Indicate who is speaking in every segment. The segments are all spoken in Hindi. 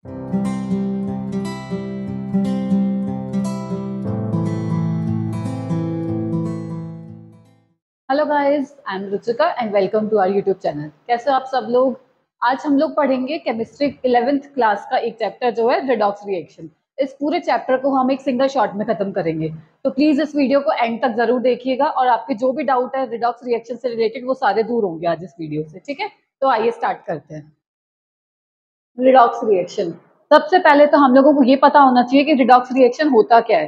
Speaker 1: Hello guys, I am Ruchika and welcome to our YouTube channel. कैसे हो आप सब लोग। आज हम लोग पढ़ेंगे केमिस्ट्री 11th क्लास का एक चैप्टर जो है रिडॉक्स रिएक्शन। इस पूरे चैप्टर को हम एक सिंगल शॉट में खत्म करेंगे, तो प्लीज इस वीडियो को एंड तक जरूर देखिएगा और आपके जो भी डाउट है रिडॉक्स रिएक्शन से रिलेटेड वो सारे दूर होंगे आज इस वीडियो से। ठीक है, तो आइए स्टार्ट करते हैं। रिडॉक्स रिएक्शन, सबसे पहले तो हम लोगों को ये पता होना चाहिए कि रिडॉक्स रिएक्शन होता क्या है।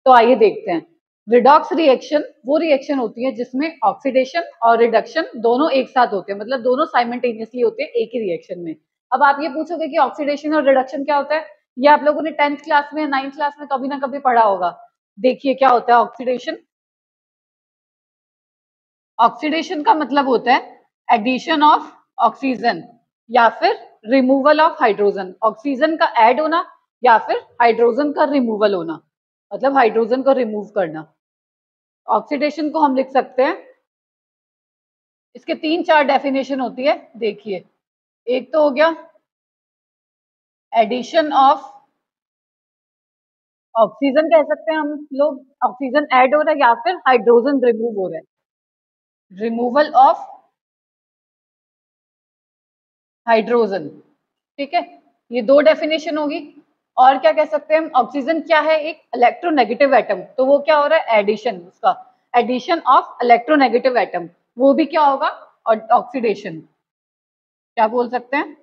Speaker 1: तो आइए देखते हैं। रिडॉक्स रिएक्शन वो रिएक्शन होती है जिसमें ऑक्सीडेशन और रिडक्शन दोनों एक साथ होते हैं, मतलब दोनों साइमल्टेनियसली होते हैं एक ही रिएक्शन में। अब आप ये पूछोगे कि ऑक्सीडेशन और रिडक्शन क्या होता है। ये आप लोगों ने 10th क्लास में 9th क्लास में कभी ना कभी पढ़ा होगा। देखिए क्या होता है ऑक्सीडेशन। ऑक्सीडेशन का मतलब होता है एडिशन ऑफ ऑक्सीजन या फिर रिमूवल ऑफ हाइड्रोजन। ऑक्सीजन का ऐड होना या फिर हाइड्रोजन का रिमूवल होना, मतलब हाइड्रोजन को रिमूव करना। ऑक्सीडेशन को हम लिख सकते हैं, इसके 3-4 डेफिनेशन होती है। देखिए, एक तो हो गया एडिशन ऑफ ऑक्सीजन, कह सकते हैं हम लोग ऑक्सीजन ऐड हो रहा है या फिर हाइड्रोजन रिमूव हो रहा है। रिमूवल ऑफ हाइड्रोजन, ठीक है, ये दो डेफिनेशन होगी। और क्या कह सकते हैं हम, ऑक्सीजन क्या है, एक इलेक्ट्रोनेगेटिव एटम, तो वो क्या हो रहा है एडिशन, उसका एडिशन ऑफ इलेक्ट्रोनेगेटिव एटम, वो भी क्या होगा और ऑक्सीडेशन। क्या बोल सकते हैं,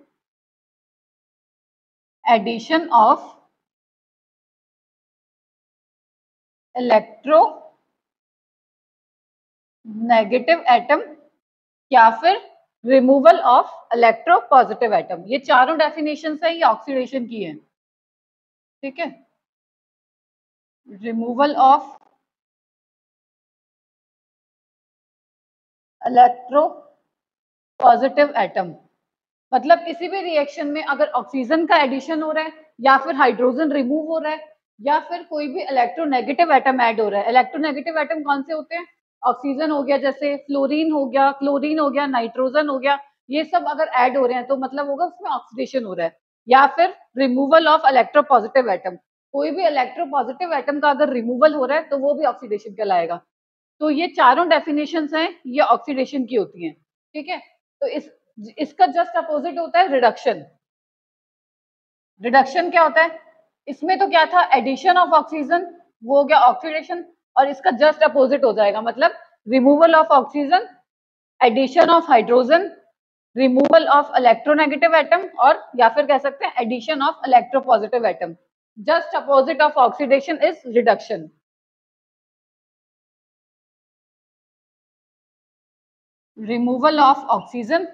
Speaker 1: addition of electronegative atom या फिर removal of electropositive atom. ये चारों डेफिनेशन है, ये ऑक्सीडेशन की है। ठीक है, removal of electropositive atom, मतलब किसी भी रिएक्शन में अगर ऑक्सीजन का एडिशन हो रहा है या फिर हाइड्रोजन रिमूव हो रहा है या फिर कोई भी इलेक्ट्रोनेगेटिव एटम ऐड हो रहा है। इलेक्ट्रोनेगेटिव एटम कौन से होते हैं, ऑक्सीजन हो गया, जैसे फ्लोरीन हो गया, क्लोरीन हो गया, नाइट्रोजन हो गया, ये सब अगर ऐड हो रहे हैं तो मतलब होगा उसमें ऑक्सीडेशन हो रहा है। या फिर रिमूवल ऑफ इलेक्ट्रोपॉजिटिव एटम, कोई भी इलेक्ट्रोपॉजिटिव एटम का अगर रिमूवल हो रहा है तो वो भी ऑक्सीडेशन कहलाएगा। तो ये चारों डेफिनेशंस हैं, ये ऑक्सीडेशन की होती हैं। ठीक है, तो इसका जस्ट अपोजिट होता है रिडक्शन। रिडक्शन क्या होता है, इसमें तो क्या था एडिशन ऑफ ऑक्सीजन, वो हो गया ऑक्सीडेशन, और इसका जस्ट अपोजिट हो जाएगा, मतलब removal of oxygen, addition of hydrogen, removal of electronegative atom, और या फिर कह सकते हैं addition of electropositive atom. Just opposite of oxidation is reduction. Removal of oxygen,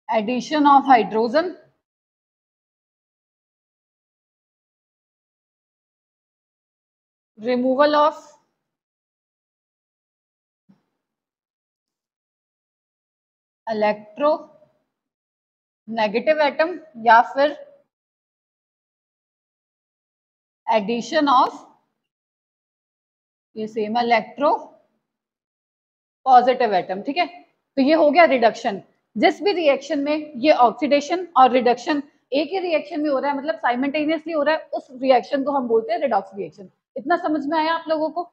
Speaker 1: addition of hydrogen, removal of electronegative atom या फिर एडिशन ऑफ ये सेम इलेक्ट्रो पॉजिटिव एटम। ठीक है, तो ये हो गया रिडक्शन। जिस भी रिएक्शन में ये ऑक्सीडेशन और रिडक्शन एक ही रिएक्शन में हो रहा है, मतलब साइमल्टेनियसली हो रहा है, उस रिएक्शन को हम बोलते हैं रिडॉक्स रिएक्शन। इतना समझ में आया आप लोगों को।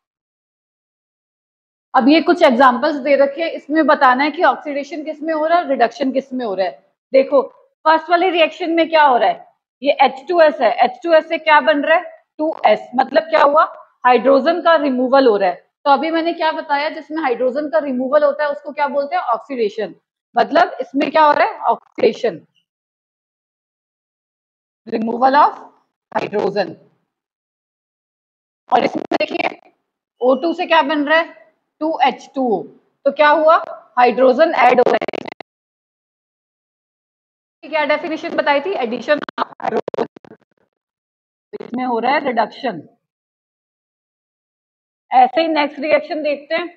Speaker 1: अब ये कुछ एग्जांपल्स दे रखे हैं, इसमें बताना है कि ऑक्सीडेशन किस में हो रहा है, रिडक्शन किस में हो रहा है। देखो, फर्स्ट वाले रिएक्शन में क्या हो रहा है, ये H2S है, H2S से क्या बन रहा है 2S, मतलब क्या हुआ, हाइड्रोजन का रिमूवल हो रहा है। तो अभी मैंने क्या बताया, जिसमें हाइड्रोजन का रिमूवल होता है उसको क्या बोलते हैं ऑक्सीडेशन, मतलब इसमें क्या हो रहा है ऑक्सीडेशन, रिमूवल ऑफ हाइड्रोजन। और इसमें देखिए O2 से क्या बन रहा है 2H2O, तो क्या हुआ हाइड्रोजन ऐड हो रहा है। क्या डेफिनेशन बताई थी, एडिशन ऑफ हाइड्रोजन, इसमें हो रहा है रिडक्शन। ऐसे ही नेक्स्ट रिएक्शन देखते हैं,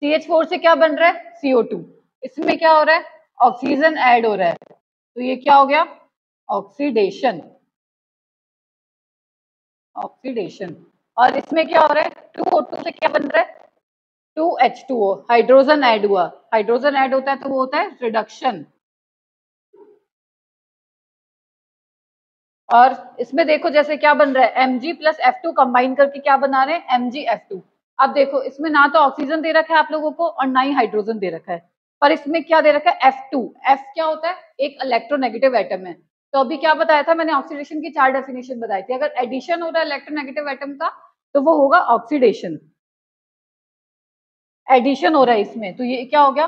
Speaker 1: CH4 से क्या बन रहा है CO2, इसमें क्या हो रहा है ऑक्सीजन ऐड हो रहा है, तो ये क्या हो गया ऑक्सीडेशन। ऑक्सीडेशन, और इसमें क्या हो रहा है 2O2 से क्या बन रहा है 2H2O, हाइड्रोजन ऐड हुआ, हाइड्रोजन ऐड होता है तो वो होता है रिडक्शन। और इसमें देखो जैसे क्या बन रहा है, Mg प्लस F2 कंबाइन करके क्या बना रहे हैं, MgF2। अब देखो इसमें ना तो ऑक्सीजन दे रखा है आप लोगों को और ना ही हाइड्रोजन दे रखा है, पर इसमें क्या दे रखा है, F2। F क्या होता है, एक इलेक्ट्रोनेगेटिव एटम है। तो अभी क्या बताया था मैंने, ऑक्सीडेशन की 4 डेफिनेशन बताई थी। अगर एडिशन हो रहा है इलेक्ट्रोनेगेटिव एटम का तो वो होगा ऑक्सीडेशन। एडिशन हो रहा है इसमें तो ये क्या हो गया,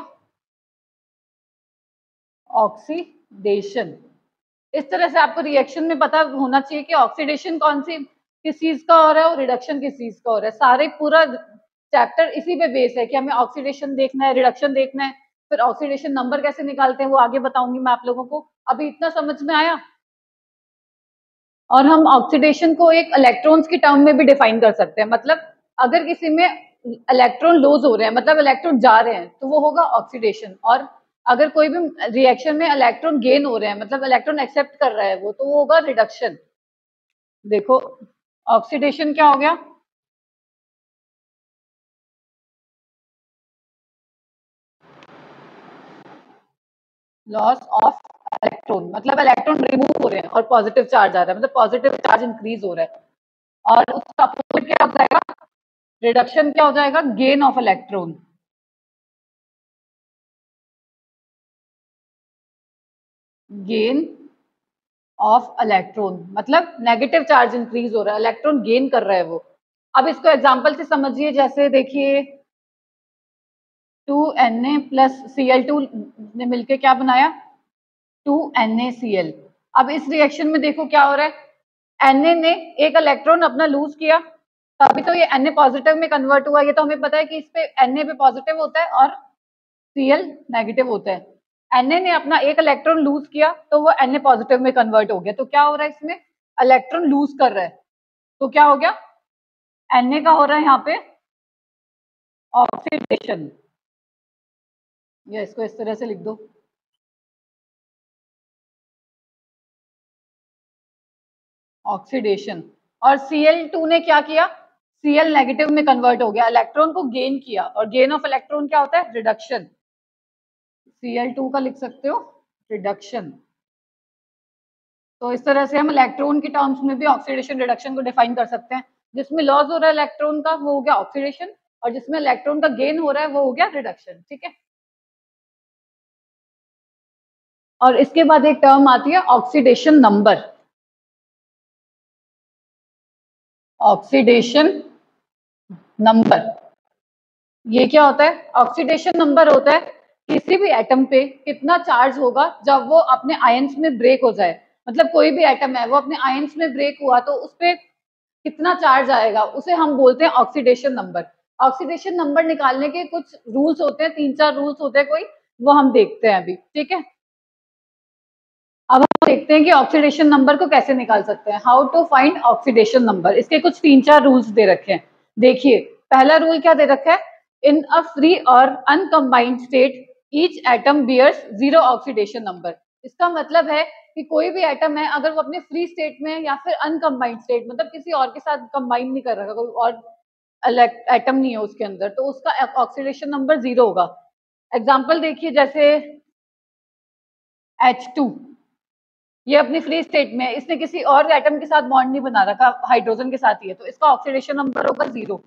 Speaker 1: ऑक्सीडेशन। इस तरह से आपको रिएक्शन में पता होना चाहिए कि ऑक्सीडेशन कौन सी किस चीज का हो रहा है और रिडक्शन किस चीज का हो रहा है। सारे पूरा चैप्टर इसी पे बेस है कि हमें ऑक्सीडेशन देखना है, रिडक्शन देखना है, फिर ऑक्सीडेशन नंबर कैसे निकालते हैं वो आगे बताऊंगी मैं आप लोगों को। अभी इतना समझ में आया। और हम ऑक्सीडेशन को एक इलेक्ट्रॉन्स की टर्म में भी डिफाइन कर सकते हैं, मतलब अगर किसी में इलेक्ट्रॉन लूज हो रहे हैं, मतलब इलेक्ट्रॉन जा रहे हैं, तो वो होगा ऑक्सीडेशन। और अगर कोई भी रिएक्शन में इलेक्ट्रॉन गेन हो रहे हैं, मतलब इलेक्ट्रॉन एक्सेप्ट कर रहा है वो, तो वो होगा रिडक्शन। देखो ऑक्सीडेशन क्या हो गया, लॉस ऑफ इलेक्ट्रॉन, मतलब इलेक्ट्रॉन रिमूव हो रहे हैं और पॉजिटिव चार्ज आ रहा है, मतलब पॉजिटिव चार्ज इंक्रीज हो रहा है। और उसका अपोजिट क्या हो जाएगा, रिडक्शन क्या हो जाएगा, gain of electron. Gain of electron मतलब नेगेटिव चार्ज इंक्रीज हो रहा है, इलेक्ट्रॉन गेन कर रहा है वो। अब इसको एग्जांपल से समझिए, जैसे देखिए 2Na प्लस Cl2 ने मिलके क्या बनाया, 2NaCl। अब इस रिएक्शन में देखो क्या हो रहा है, Na ने एक इलेक्ट्रॉन अपना लूज किया, तभी तो ये Na पॉजिटिव में कन्वर्ट हुआ। ये तो हमें पता है कि इस पे Na पे पॉजिटिव होता है और Cl नेगेटिव होता है। Na ने अपना एक इलेक्ट्रॉन लूज किया तो वो Na पॉजिटिव में कन्वर्ट हो गया। तो क्या हो रहा है इसमें, इलेक्ट्रॉन लूज कर रहा है, तो क्या हो गया, Na का हो रहा है यहाँ पे ऑक्सीडेशन। या इसको इस तरह से लिख दो, ऑक्सीडेशन। और Cl2 ने क्या किया, Cl नेगेटिव में कन्वर्ट हो गया, इलेक्ट्रॉन को गेन किया, और गेन ऑफ इलेक्ट्रॉन क्या होता है, रिडक्शन। Cl2 का लिख सकते हो रिडक्शन। तो इस तरह से हम इलेक्ट्रॉन की टर्म्स में भी ऑक्सीडेशन रिडक्शन को डिफाइन कर सकते हैं। जिसमें लॉस हो रहा है इलेक्ट्रॉन का वो हो गया ऑक्सीडेशन, और जिसमें इलेक्ट्रॉन का गेन हो रहा है वो हो गया रिडक्शन। ठीक है। और इसके बाद एक टर्म आती है ऑक्सीडेशन नंबर। ऑक्सीडेशन नंबर ये क्या होता है, ऑक्सीडेशन नंबर होता है किसी भी एटम पे कितना चार्ज होगा जब वो अपने आयंस में ब्रेक हो जाए। मतलब कोई भी एटम है वो अपने आयंस में ब्रेक हुआ तो उस पे कितना चार्ज आएगा, उसे हम बोलते हैं ऑक्सीडेशन नंबर। ऑक्सीडेशन नंबर निकालने के कुछ रूल्स होते हैं, 3-4 रूल्स होते हैं कोई, वो हम देखते हैं अभी। ठीक है। अब हम देखते हैं कि ऑक्सीडेशन नंबर को कैसे निकाल सकते हैं, how to find oxidation number. इसके कुछ 3-4 रूल्स दे रखे हैं। देखिए पहला रूल क्या दे रखा है, इन अ फ्री और uncombined state each atom bears 0 oxidation number. इसका मतलब है कि कोई भी एटम है अगर वो अपने फ्री स्टेट में या फिर अनकंबाइंड स्टेट, मतलब किसी और के साथ कंबाइन नहीं कर रहा, कोई और एटम नहीं है उसके अंदर, तो उसका ऑक्सीडेशन नंबर 0 होगा। एग्जाम्पल देखिए जैसे H2, ये अपनी फ्री स्टेट में है, इसने किसी और एटम के साथ बॉन्ड नहीं बना रखा, हाइड्रोजन के साथ ही है, तो इसका ऑक्सीडेशन नंबर होगा 0।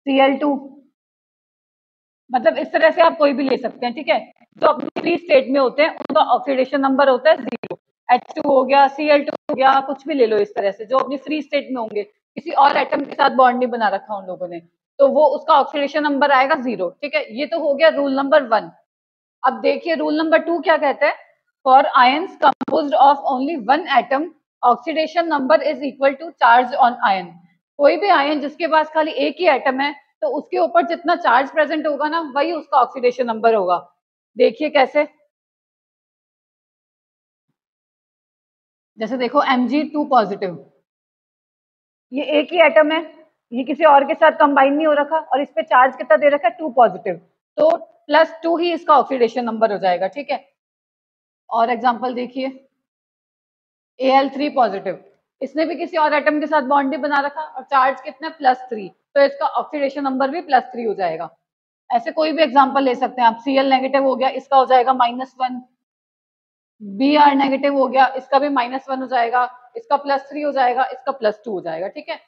Speaker 1: Cl2, मतलब इस तरह से आप कोई भी ले सकते हैं। ठीक है। जो अपनी फ्री स्टेट में होते हैं उनका ऑक्सीडेशन नंबर होता है 0। H2 हो गया, Cl2 हो गया, कुछ भी ले लो इस तरह से जो अपनी फ्री स्टेट में होंगे, किसी और एटम के साथ बॉन्ड नहीं बना रखा उन लोगों ने, तो वो उसका ऑक्सीडेशन नंबर आएगा 0। ठीक है। ये तो हो गया रूल नंबर 1। अब देखिए रूल नंबर 2 क्या कहते हैं, for ions composed of only one atom oxidation number is equal to charge on ion. कोई भी आयन जिसके पास खाली एक ही एटम है तो उसके ऊपर जितना चार्ज प्रेजेंट होगा ना वही उसका ऑक्सीडेशन नंबर होगा। देखिए कैसे, जैसे देखो Mg2 पॉजिटिव, ये एक ही एटम है, ये किसी और के साथ कंबाइन नहीं हो रखा, और इस पे चार्ज कितना दे रखा है, 2 पॉजिटिव, तो +2 ही इसका ऑक्सीडेशन नंबर हो जाएगा। ठीक है। और एग्जांपल देखिए Al3 पॉजिटिव, इसने भी किसी और एटम के साथ बॉन्ड नहीं बना रखा और चार्ज कितना +3, तो इसका ऑक्सीडेशन नंबर भी +3 हो जाएगा। ऐसे कोई भी एग्जांपल ले सकते हैं आप। Cl नेगेटिव हो गया, इसका हो जाएगा -1। Br नेगेटिव हो गया, इसका भी -1 हो जाएगा, इसका +3 हो जाएगा, इसका +2 हो जाएगा। ठीक है,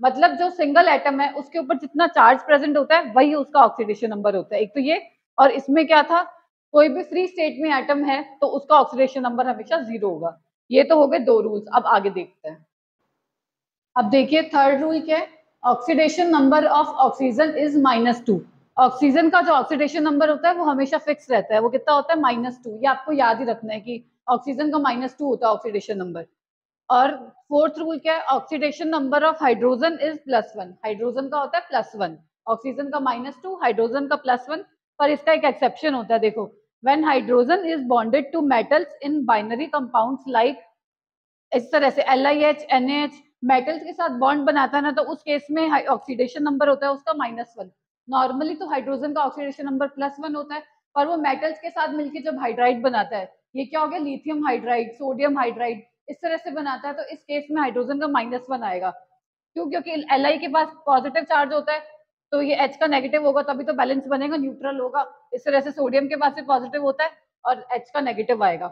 Speaker 1: मतलब जो सिंगल एटम है उसके ऊपर जितना चार्ज प्रेजेंट होता है वही उसका ऑक्सीडेशन नंबर होता है। एक तो ये, और इसमें क्या था, कोई भी फ्री स्टेट में एटम है तो उसका ऑक्सीडेशन नंबर हमेशा 0 होगा। ये तो हो गए 2 रूल्स। अब आगे देखते हैं। अब देखिए थर्ड रूल क्या है, oxidation number of oxygen is -2। Oxygen का जो ऑक्सीडेशन नंबर होता है वो हमेशा फिक्स रहता है। वो कितना होता है? -2। ये आपको याद ही रखना है कि ऑक्सीजन का -2 होता है ऑक्सीडेशन नंबर। और फोर्थ रूल क्या है, oxidation number of hydrogen is +1। Hydrogen का होता है +1, ऑक्सीजन का -2, हाइड्रोजन का +1। पर इसका एक एक्सेप्शन होता है, देखो, when hydrogen is bonded to metals in binary compounds like, इस तरह से LiH NaH मेटल्स के साथ बॉन्ड बनाता है ना, तो उस केस में ऑक्सीडेशन नंबर होता है उसका -1। नॉर्मली तो हाइड्रोजन का ऑक्सीडेशन नंबर +1 होता है, पर वो मेटल्स के साथ मिलकर जब हाइड्राइड बनाता है, ये क्या हो गया, लिथियम हाइड्राइड, सोडियम हाइड्राइड, इस तरह से बनाता है, तो इस केस में हाइड्रोजन का -1 आएगा। क्यों? क्योंकि Li के पास पॉजिटिव चार्ज होता है, तो ये H का नेगेटिव होगा, तभी तो बैलेंस बनेगा, न्यूट्रल होगा। इस तरह से सोडियम के पास भी पॉजिटिव होता है और H का नेगेटिव आएगा,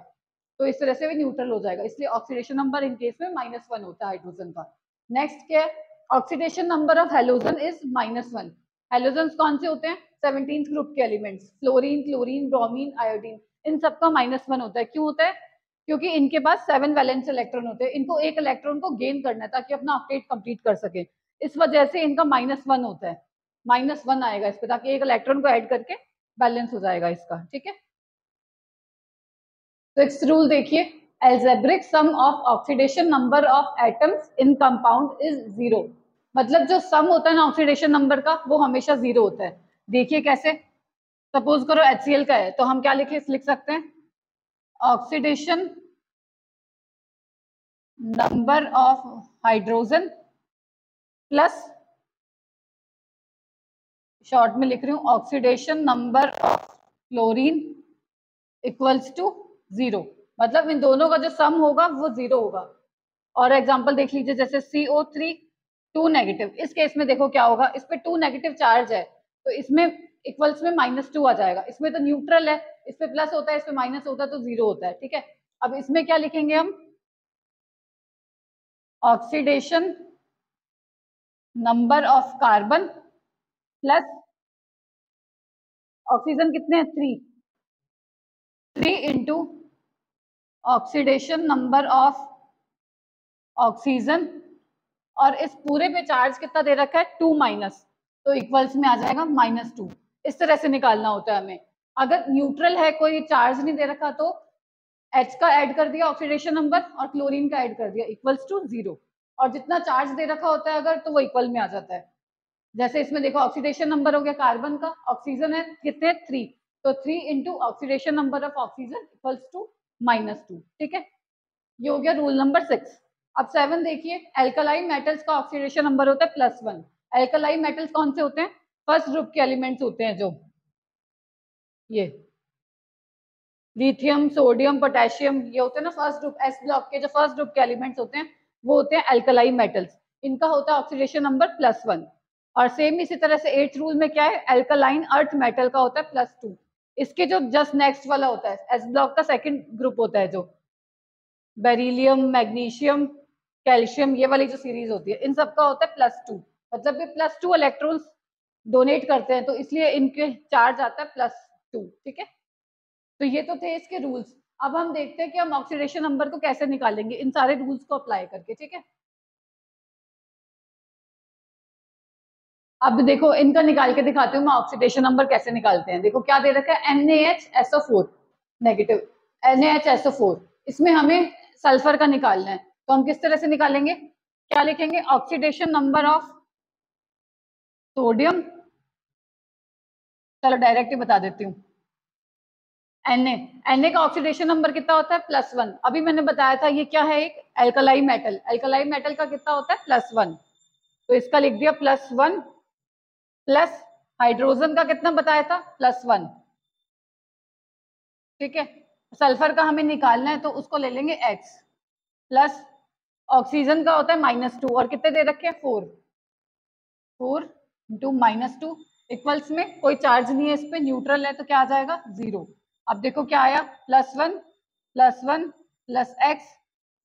Speaker 1: तो इस तरह से भी न्यूट्रल हो जाएगा। इसलिए ऑक्सीडेशन नंबर इन केस में -1 होता है हाइड्रोजन का। नेक्स्ट क्या है, oxidation number of halogen is -1। Halogen कौन से होते हैं? 17th ग्रुप के elements, fluorine, chlorine, bromine, iodine, इन सबका -1 होता है। क्यों होता है? क्योंकि इनके पास 7 वैलेंस इलेक्ट्रॉन होते हैं, इनको एक इलेक्ट्रॉन को गेन करना है ताकि अपना ऑक्टेट कंप्लीट कर सके। इस वजह से इनका -1 होता है, -1 आएगा इस पे, ताकि एक इलेक्ट्रॉन को ऐड करके बैलेंस हो जाएगा इसका। ठीक है, सिक्स्थ रूल देखिए, algebraic sum of oxidation number of atoms in compound is 0। मतलब जो सम होता है ना ऑक्सीडेशन नंबर का, वो हमेशा 0 होता है। देखिए कैसे, सपोज करो HCl का है, तो हम क्या लिख सकते हैं, oxidation number of hydrogen plus, short में लिख रही हूं, oxidation number of chlorine equals to 0। मतलब इन दोनों का जो सम होगा वो 0 होगा। और एग्जांपल देख लीजिए, जैसे CO3 2 नेगेटिव, इस केस में देखो क्या होगा, इस पे 2 नेगेटिव चार्ज है, तो इसमें इक्वल्स में -2 आ जाएगा। इसमें तो न्यूट्रल है, इस पे प्लस होता है, इस पे माइनस होता है, तो 0 होता है। ठीक है, अब इसमें क्या लिखेंगे हम, oxidation number of carbon plus, oxygen कितने हैं, 3 into oxidation number of oxygen, और इस पूरे पे चार्ज कितना दे रखा है, 2 माइनस, तो इक्वल्स में आ जाएगा -2। इस तरह से निकालना होता है हमें। अगर न्यूट्रल है, कोई चार्ज नहीं दे रखा, तो H का ऐड कर दिया ऑक्सीडेशन नंबर और क्लोरीन का ऐड कर दिया, इक्वल्स टू 0। और जितना चार्ज दे रखा होता है अगर, तो वो इक्वल में आ जाता है। जैसे इसमें देखो, ऑक्सीडेशन नंबर हो गया कार्बन का, ऑक्सीजन है कितने, 3, तो 3 into oxidation number of oxygen equals to -2। ठीक है, ये हो गया रूल नंबर 6। अब 7 देखिए, एल्कलाइन मेटल्स का ऑक्सीडेशन नंबर होता है +1। एल्कलाइन मेटल्स कौन से होते हैं? फर्स्ट ग्रुप के एलिमेंट्स होते हैं, जो ये लिथियम, सोडियम, पोटेशियम, ये होते हैं ना फर्स्ट ग्रुप, एस ब्लॉक के जो फर्स्ट ग्रुप के एलिमेंट्स होते हैं, वो होते हैं एल्कलाइन मेटल्स। इनका होता है ऑक्सीडेशन नंबर +1। और सेम इसी तरह से 8th रूल में क्या है, एल्कलाइन अर्थ मेटल का होता है +2। इसके जो जस्ट नेक्स्ट वाला होता है, एस ब्लॉक का सेकंड ग्रुप होता है, जो बेरिलियम, मैग्नीशियम, कैल्शियम, ये वाली जो सीरीज होती है, इन सबका होता है +2। मतलब ये +2 इलेक्ट्रॉन्स डोनेट करते हैं, तो इसलिए इनके चार्ज आता है +2। ठीक है, तो ये तो थे इसके रूल्स। अब हम देखते हैं कि हम ऑक्सीडेशन नंबर को कैसे निकालेंगे इन सारे रूल्स को अप्लाई करके। ठीक है, अब देखो इनका निकाल के दिखाती हूँ मैं, ऑक्सीडेशन नंबर कैसे निकालते हैं। देखो क्या दे रखा है, NaHSO4 नेगेटिव, NaHSO4, इसमें हमें सल्फर का निकालना है, तो हम किस तरह से निकालेंगे, क्या लिखेंगे, ऑक्सीडेशन नंबर ऑफ सोडियम, चलो डायरेक्ट ही बता देती हूँ, Na का ऑक्सीडेशन नंबर कितना होता है, +1। अभी मैंने बताया था ये क्या है, एक एल्कलाई मेटल, एल्कलाई मेटल का कितना होता है, +1, तो इसका लिख दिया +1, प्लस हाइड्रोजन का कितना बताया था, +1। ठीक है, सल्फर का हमें निकालना है, तो उसको ले लेंगे X, प्लस ऑक्सीजन का होता है -2 और कितने दे रखे हैं 4 इंटू -2 इक्वल्स में कोई चार्ज नहीं है इस पे, न्यूट्रल है तो क्या आ जाएगा 0। अब देखो क्या आया +1 प्लस एक्स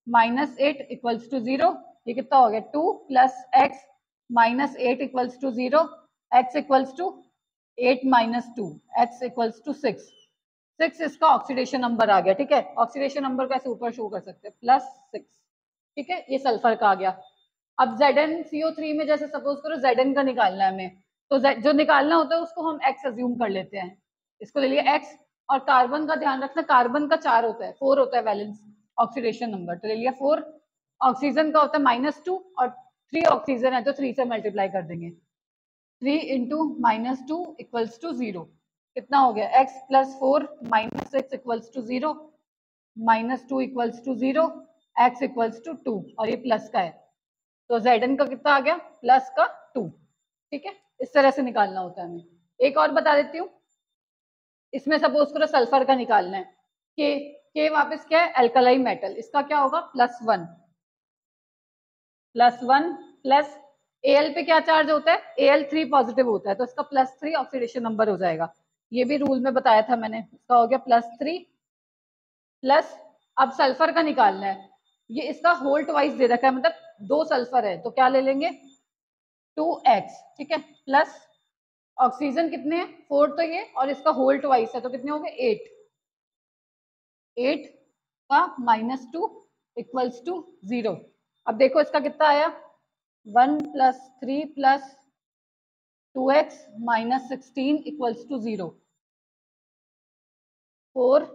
Speaker 1: -8 इक्वल्स टू 0। ये कितना हो गया 2 plus x -8 equals to 0। X equals to 8 -2 x equals to 6 इसका ऑक्सीडेशन नंबर आ गया। ठीक है, ऑक्सीडेशन नंबर को ऐसे ऊपर शो कर सकते हैं +6। ठीक है, ये सल्फर का आ गया। अब ZnCO3 में जैसे सपोज करो Zn का निकालना है हमें, तो जो निकालना होता है उसको हम x अज्यूम कर लेते हैं। इसको ले लिया x, और कार्बन का ध्यान रखना, कार्बन का 4 होता है, 4 होता है वैलेंस ऑक्सीडेशन नंबर, तो ले लिया 4। ऑक्सीजन का होता है -2 और 3 ऑक्सीजन है तो 3 से मल्टीप्लाई कर देंगे। 3 इंटू -2 इक्वल्स टू 0। कितना हो गया x plus 4 -6 equals to 0, -2 equals to 0, x equals to 2 और ये प्लस का है तो Zn का कितना आ गया +2। ठीक है, इस तरह से निकालना होता है हमें। एक और बता देती हूँ, इसमें सपोज करो सल्फर का निकालना है, के वापस क्या है एल्कलाई मेटल, इसका क्या होगा +1 प्लस Al पे क्या चार्ज होता है Al3 पॉजिटिव होता है तो इसका +3 ऑक्सीडेशन नंबर हो जाएगा। ये भी रूल में बताया था मैंने, इसका हो गया +3 प्लस, अब सल्फर का निकालना है, ये इसका होल ट्वाइस दे रखा है, मतलब 2 सल्फर है तो क्या ले लेंगे 2x। ठीक है, प्लस ऑक्सीजन कितने हैं 4 तो ये, और इसका होल ट्वाइस है तो कितने हो गए 8 का -2 इक्वल्स टू 0। अब देखो इसका कितना आया 1 + 3 + 2x -16 equals to 0। 4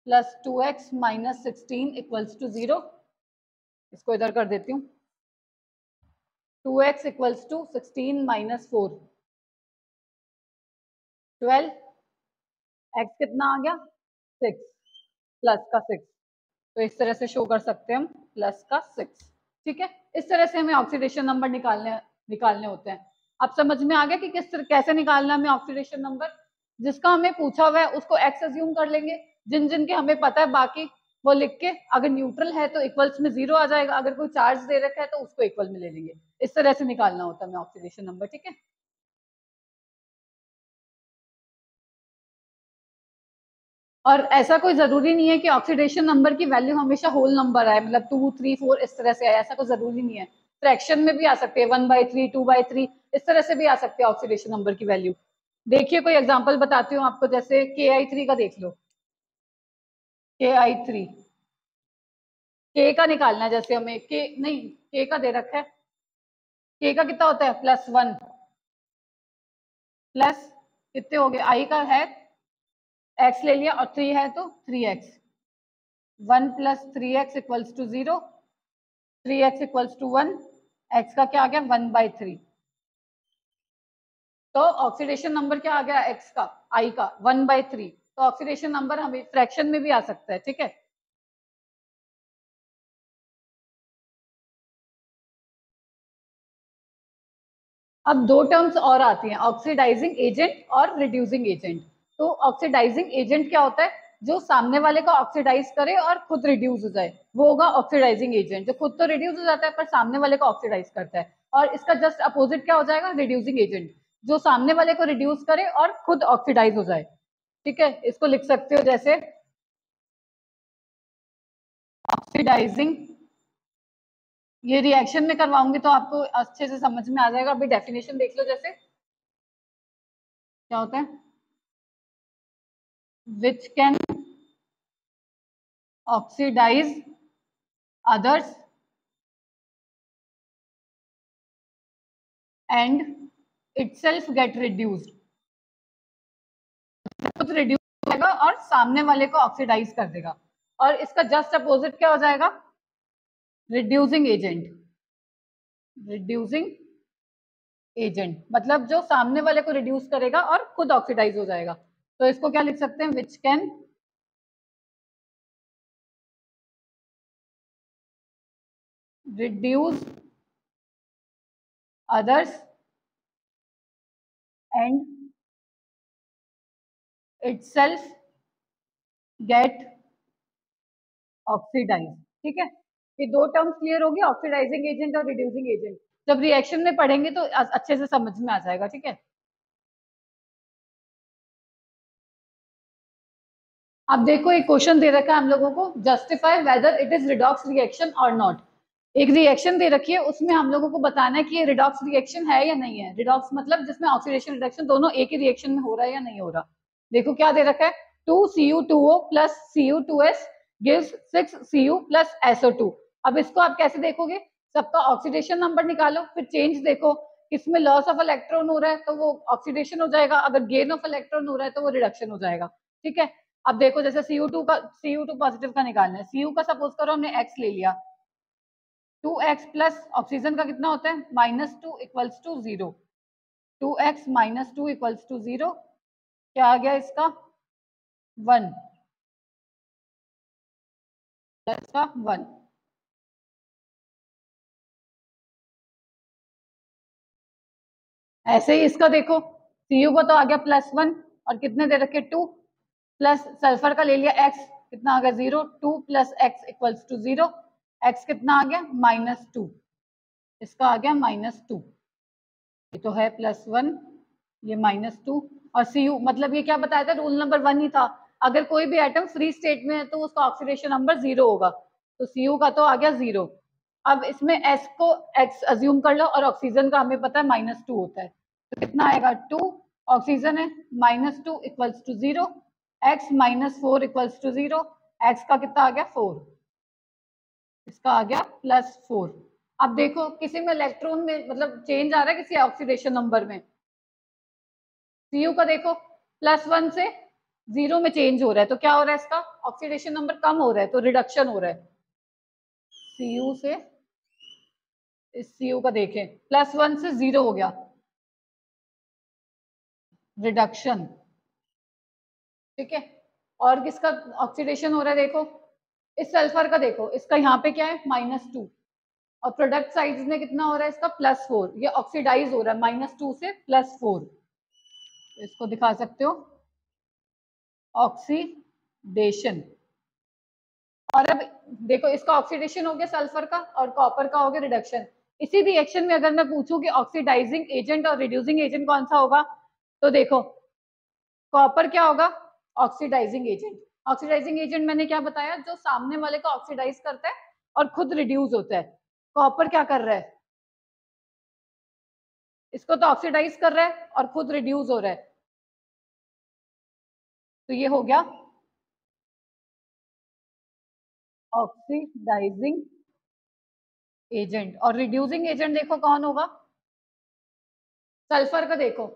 Speaker 1: + 2x -16 equals to 0। इसको इधर कर देती हूँ, 2x इक्वल्स टू 16 - 4 12, x कितना आ गया 6 प्लस का 6, तो इस तरह से शो कर सकते हैं हम प्लस का 6। ठीक है, इस तरह से हमें ऑक्सीडेशन नंबर निकालने होते हैं। अब समझ में आ गया कि कैसे निकालना है हमें ऑक्सीडेशन नंबर। जिसका हमें पूछा हुआ है उसको x अज्यूम कर लेंगे, जिन जिन के हमें पता है बाकी वो लिख के, अगर न्यूट्रल है तो इक्वल्स में 0 आ जाएगा, अगर कोई चार्ज दे रखा है तो उसको इक्वल में ले लेंगे। इस तरह से निकालना होता है हमें ऑक्सीडेशन नंबर। ठीक है, और ऐसा कोई जरूरी नहीं है कि ऑक्सीडेशन नंबर की वैल्यू हमेशा होल नंबर आए, मतलब 2 3 4 इस तरह से आए, ऐसा कोई जरूरी नहीं है। फ्रैक्शन में भी आ सकते हैं 1/3 2/3 इस तरह से भी आ सकते हैं ऑक्सीडेशन नंबर की वैल्यू। देखिए कोई एग्जांपल बताती हूँ आपको, जैसे Ki3 का देख लो। Ki3 के का निकालना है, जैसे हमें के नहीं के का दे रखा है, के का कितना होता है +1 प्लस कितने हो गए आई का है x ले लिया और 3 है तो 3x, 1 + 3x equals to 0, 3x equals to 1, x का क्या आ गया 1/3। तो ऑक्सीडेशन नंबर क्या आ गया x का I का 1/3। तो ऑक्सीडेशन नंबर हमें फ्रैक्शन में भी आ सकता है। ठीक है, अब दो टर्म्स और आती हैं, ऑक्सीडाइजिंग एजेंट और रिड्यूसिंग एजेंट। तो ऑक्सीडाइजिंग एजेंट क्या होता है, जो सामने वाले को ऑक्सीडाइज करे और खुद रिड्यूस हो जाए, वो होगा ऑक्सीडाइजिंग एजेंट। जो खुद तो रिड्यूस हो जाता है पर सामने वाले को ऑक्सीडाइज करता है। और इसका जस्ट अपोजिट क्या हो जाएगा रिड्यूसिंग एजेंट, जो सामने वाले को रिड्यूस करे और खुद ऑक्सीडाइज हो जाए। ठीक है, इसको लिख सकते हो जैसे ऑक्सीडाइजिंग, ये रिएक्शन में करवाऊंगी तो आपको अच्छे से समझ में आ जाएगा। अभी डेफिनेशन देख लो, जैसे क्या होता है which can oxidize others and itself get reduced, खुद रिड्यूस होगा और सामने वाले को ऑक्सीडाइज कर देगा। और इसका जस्ट अपोजिट क्या हो जाएगा रिड्यूसिंग एजेंट। रिड्यूसिंग एजेंट मतलब जो सामने वाले को रिड्यूस करेगा और खुद ऑक्सीडाइज हो जाएगा। तो इसको क्या लिख सकते हैं which can reduce others and itself get oxidize. ठीक है, ये दो टर्म्स क्लियर होगी, ऑक्सीडाइजिंग एजेंट और रिड्यूसिंग एजेंट। जब रिएक्शन में पढ़ेंगे तो अच्छे से समझ में आ जाएगा, ठीक है। अब देखो एक क्वेश्चन दे रखा है हम लोगों को, justify whether it is redox reaction और नॉट। एक रिएक्शन दे रखी है, उसमें हम लोगों को बताना है कि ये रिडॉक्स रिएक्शन है या नहीं है। रिडॉक्स मतलब जिसमें ऑक्सीडेशन रिडक्शन दोनों एक ही रिएक्शन में हो रहा है या नहीं हो रहा। देखो क्या दे रखा है, 2Cu2O plus Cu2S gives 6Cu plus SO2। अब इसको आप कैसे देखोगे, सबका ऑक्सीडेशन नंबर निकालो, फिर चेंज देखो, किसमें लॉस ऑफ इलेक्ट्रॉन हो रहा है तो वो ऑक्सीडेशन हो जाएगा, अगर गेन ऑफ इलेक्ट्रॉन हो रहा है तो वो रिडक्शन हो जाएगा, ठीक है। अब देखो जैसे Cu2 पॉजिटिव का निकालना है, Cu का सपोज करो हमने x ले लिया, 2x प्लस ऑक्सीजन का कितना होता है -2 equals to 0, 2x minus 2 equals to 0, क्या आ गया इसका 1 प्लस का 1। ऐसे ही इसका देखो, Cu का तो आ गया +1 और कितने दे रखे 2, प्लस सल्फर का ले लिया x, कितना आ गया 0, 2 plus x equals to 0, x कितना आ गया -2, इसका आ गया -2, ये तो है +1, ये -2 और Cu मतलब ये क्या बताया था, रूल नंबर 1 ही था, अगर कोई भी एटम फ्री स्टेट में है तो उसका ऑक्सीडेशन नंबर 0 होगा, तो Cu का तो आ गया 0। अब इसमें S को X अज्यूम कर लो और ऑक्सीजन का हमें पता है -2 होता है, तो कितना आएगा 2, ऑक्सीजन है -2 equals to 0, x -4 equals to 0, x का कितना आ गया 4, इसका आ गया +4। अब देखो किसी में इलेक्ट्रॉन में मतलब चेंज आ रहा है किसी ऑक्सीडेशन नंबर में, Cu का देखो +1 से 0 में चेंज हो रहा है, तो क्या हो रहा है इसका ऑक्सीडेशन नंबर कम हो रहा है, तो रिडक्शन हो रहा है। Cu से इस Cu का देखें +1 से 0 हो गया, रिडक्शन, ठीक है। और किसका ऑक्सीडेशन हो रहा है देखो, इस सल्फर का देखो, इसका यहाँ पे क्या है -2 और प्रोडक्ट साइड में कितना हो रहा है इसका +4, ये ऑक्सीडाइज हो रहा है -2 से +4, इसको दिखा सकते हो ऑक्सीडेशन। और अब देखो इसका ऑक्सीडेशन हो गया सल्फर का और कॉपर का हो गया रिडक्शन। इसी रिएक्शन में अगर मैं पूछूं कि ऑक्सीडाइजिंग एजेंट और रिड्यूसिंग एजेंट कौन सा होगा, तो देखो कॉपर क्या होगा ऑक्सीडाइजिंग एजेंट। ऑक्सीडाइजिंग एजेंट मैंने क्या बताया, जो सामने वाले को ऑक्सीडाइज करता है और खुद रिड्यूस होता है। कॉपर क्या कर रहा है, इसको तो ऑक्सीडाइज कर रहा है और खुद रिड्यूस हो रहा है, तो ये हो गया ऑक्सीडाइजिंग एजेंट। और रिड्यूसिंग एजेंट देखो कौन होगा, सल्फर का देखो,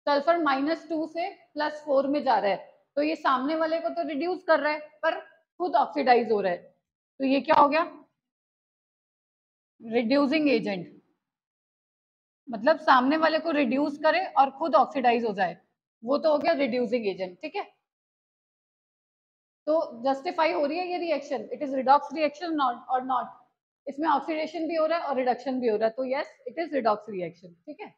Speaker 1: सल्फर -2 से +4 में जा रहा है, तो ये सामने वाले को तो रिड्यूस कर रहा है पर खुद ऑक्सीडाइज हो रहा है, तो ये क्या हो गया रिड्यूसिंग एजेंट, मतलब सामने वाले को रिड्यूस करे और खुद ऑक्सीडाइज हो जाए, वो तो हो गया रिड्यूसिंग एजेंट, ठीक है। तो जस्टिफाई हो रही है ये reaction, it is redox reaction not और नॉट, इसमें ऑक्सीडेशन भी हो रहा है और रिडक्शन भी हो रहा है, तो yes it is redox reaction, ठीक है।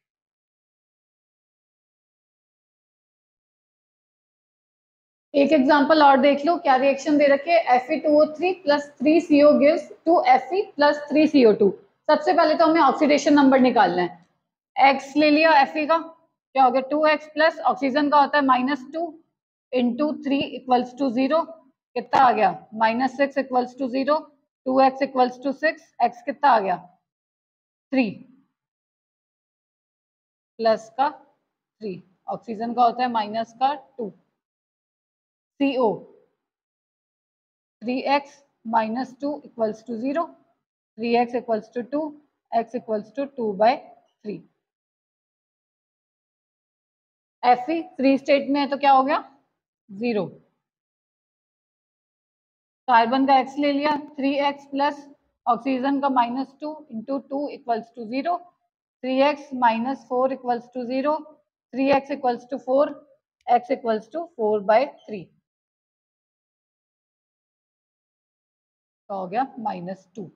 Speaker 1: एक एग्जांपल और देख लो, क्या रिएक्शन दे रखे है, Fe2O3 plus 3CO gives 2Fe plus 3CO2। सबसे पहले तो हमें ऑक्सीडेशन नंबर निकालना है, x ले लिया Fe का, क्या हो गया 2x प्लस ऑक्सीजन का होता है -2 इंटू 3 इक्वल्स टू 0, कितना आ गया -6 equals to 0, 2x equals to 6, x कितना आ गया 3 प्लस का 3, ऑक्सीजन का होता है माइनस का 2, CO 3x -2 equals to 0, 3x equals to 2, x equals to 2/3। Fe free state में है तो क्या हो गया 0, कार्बन का x ले लिया 3x प्लस ऑक्सीजन का -2 into 2 equals to 0, 3x -4 equals to 0, 3x equals to 4, x equals to 4/3, तो हो गया -2।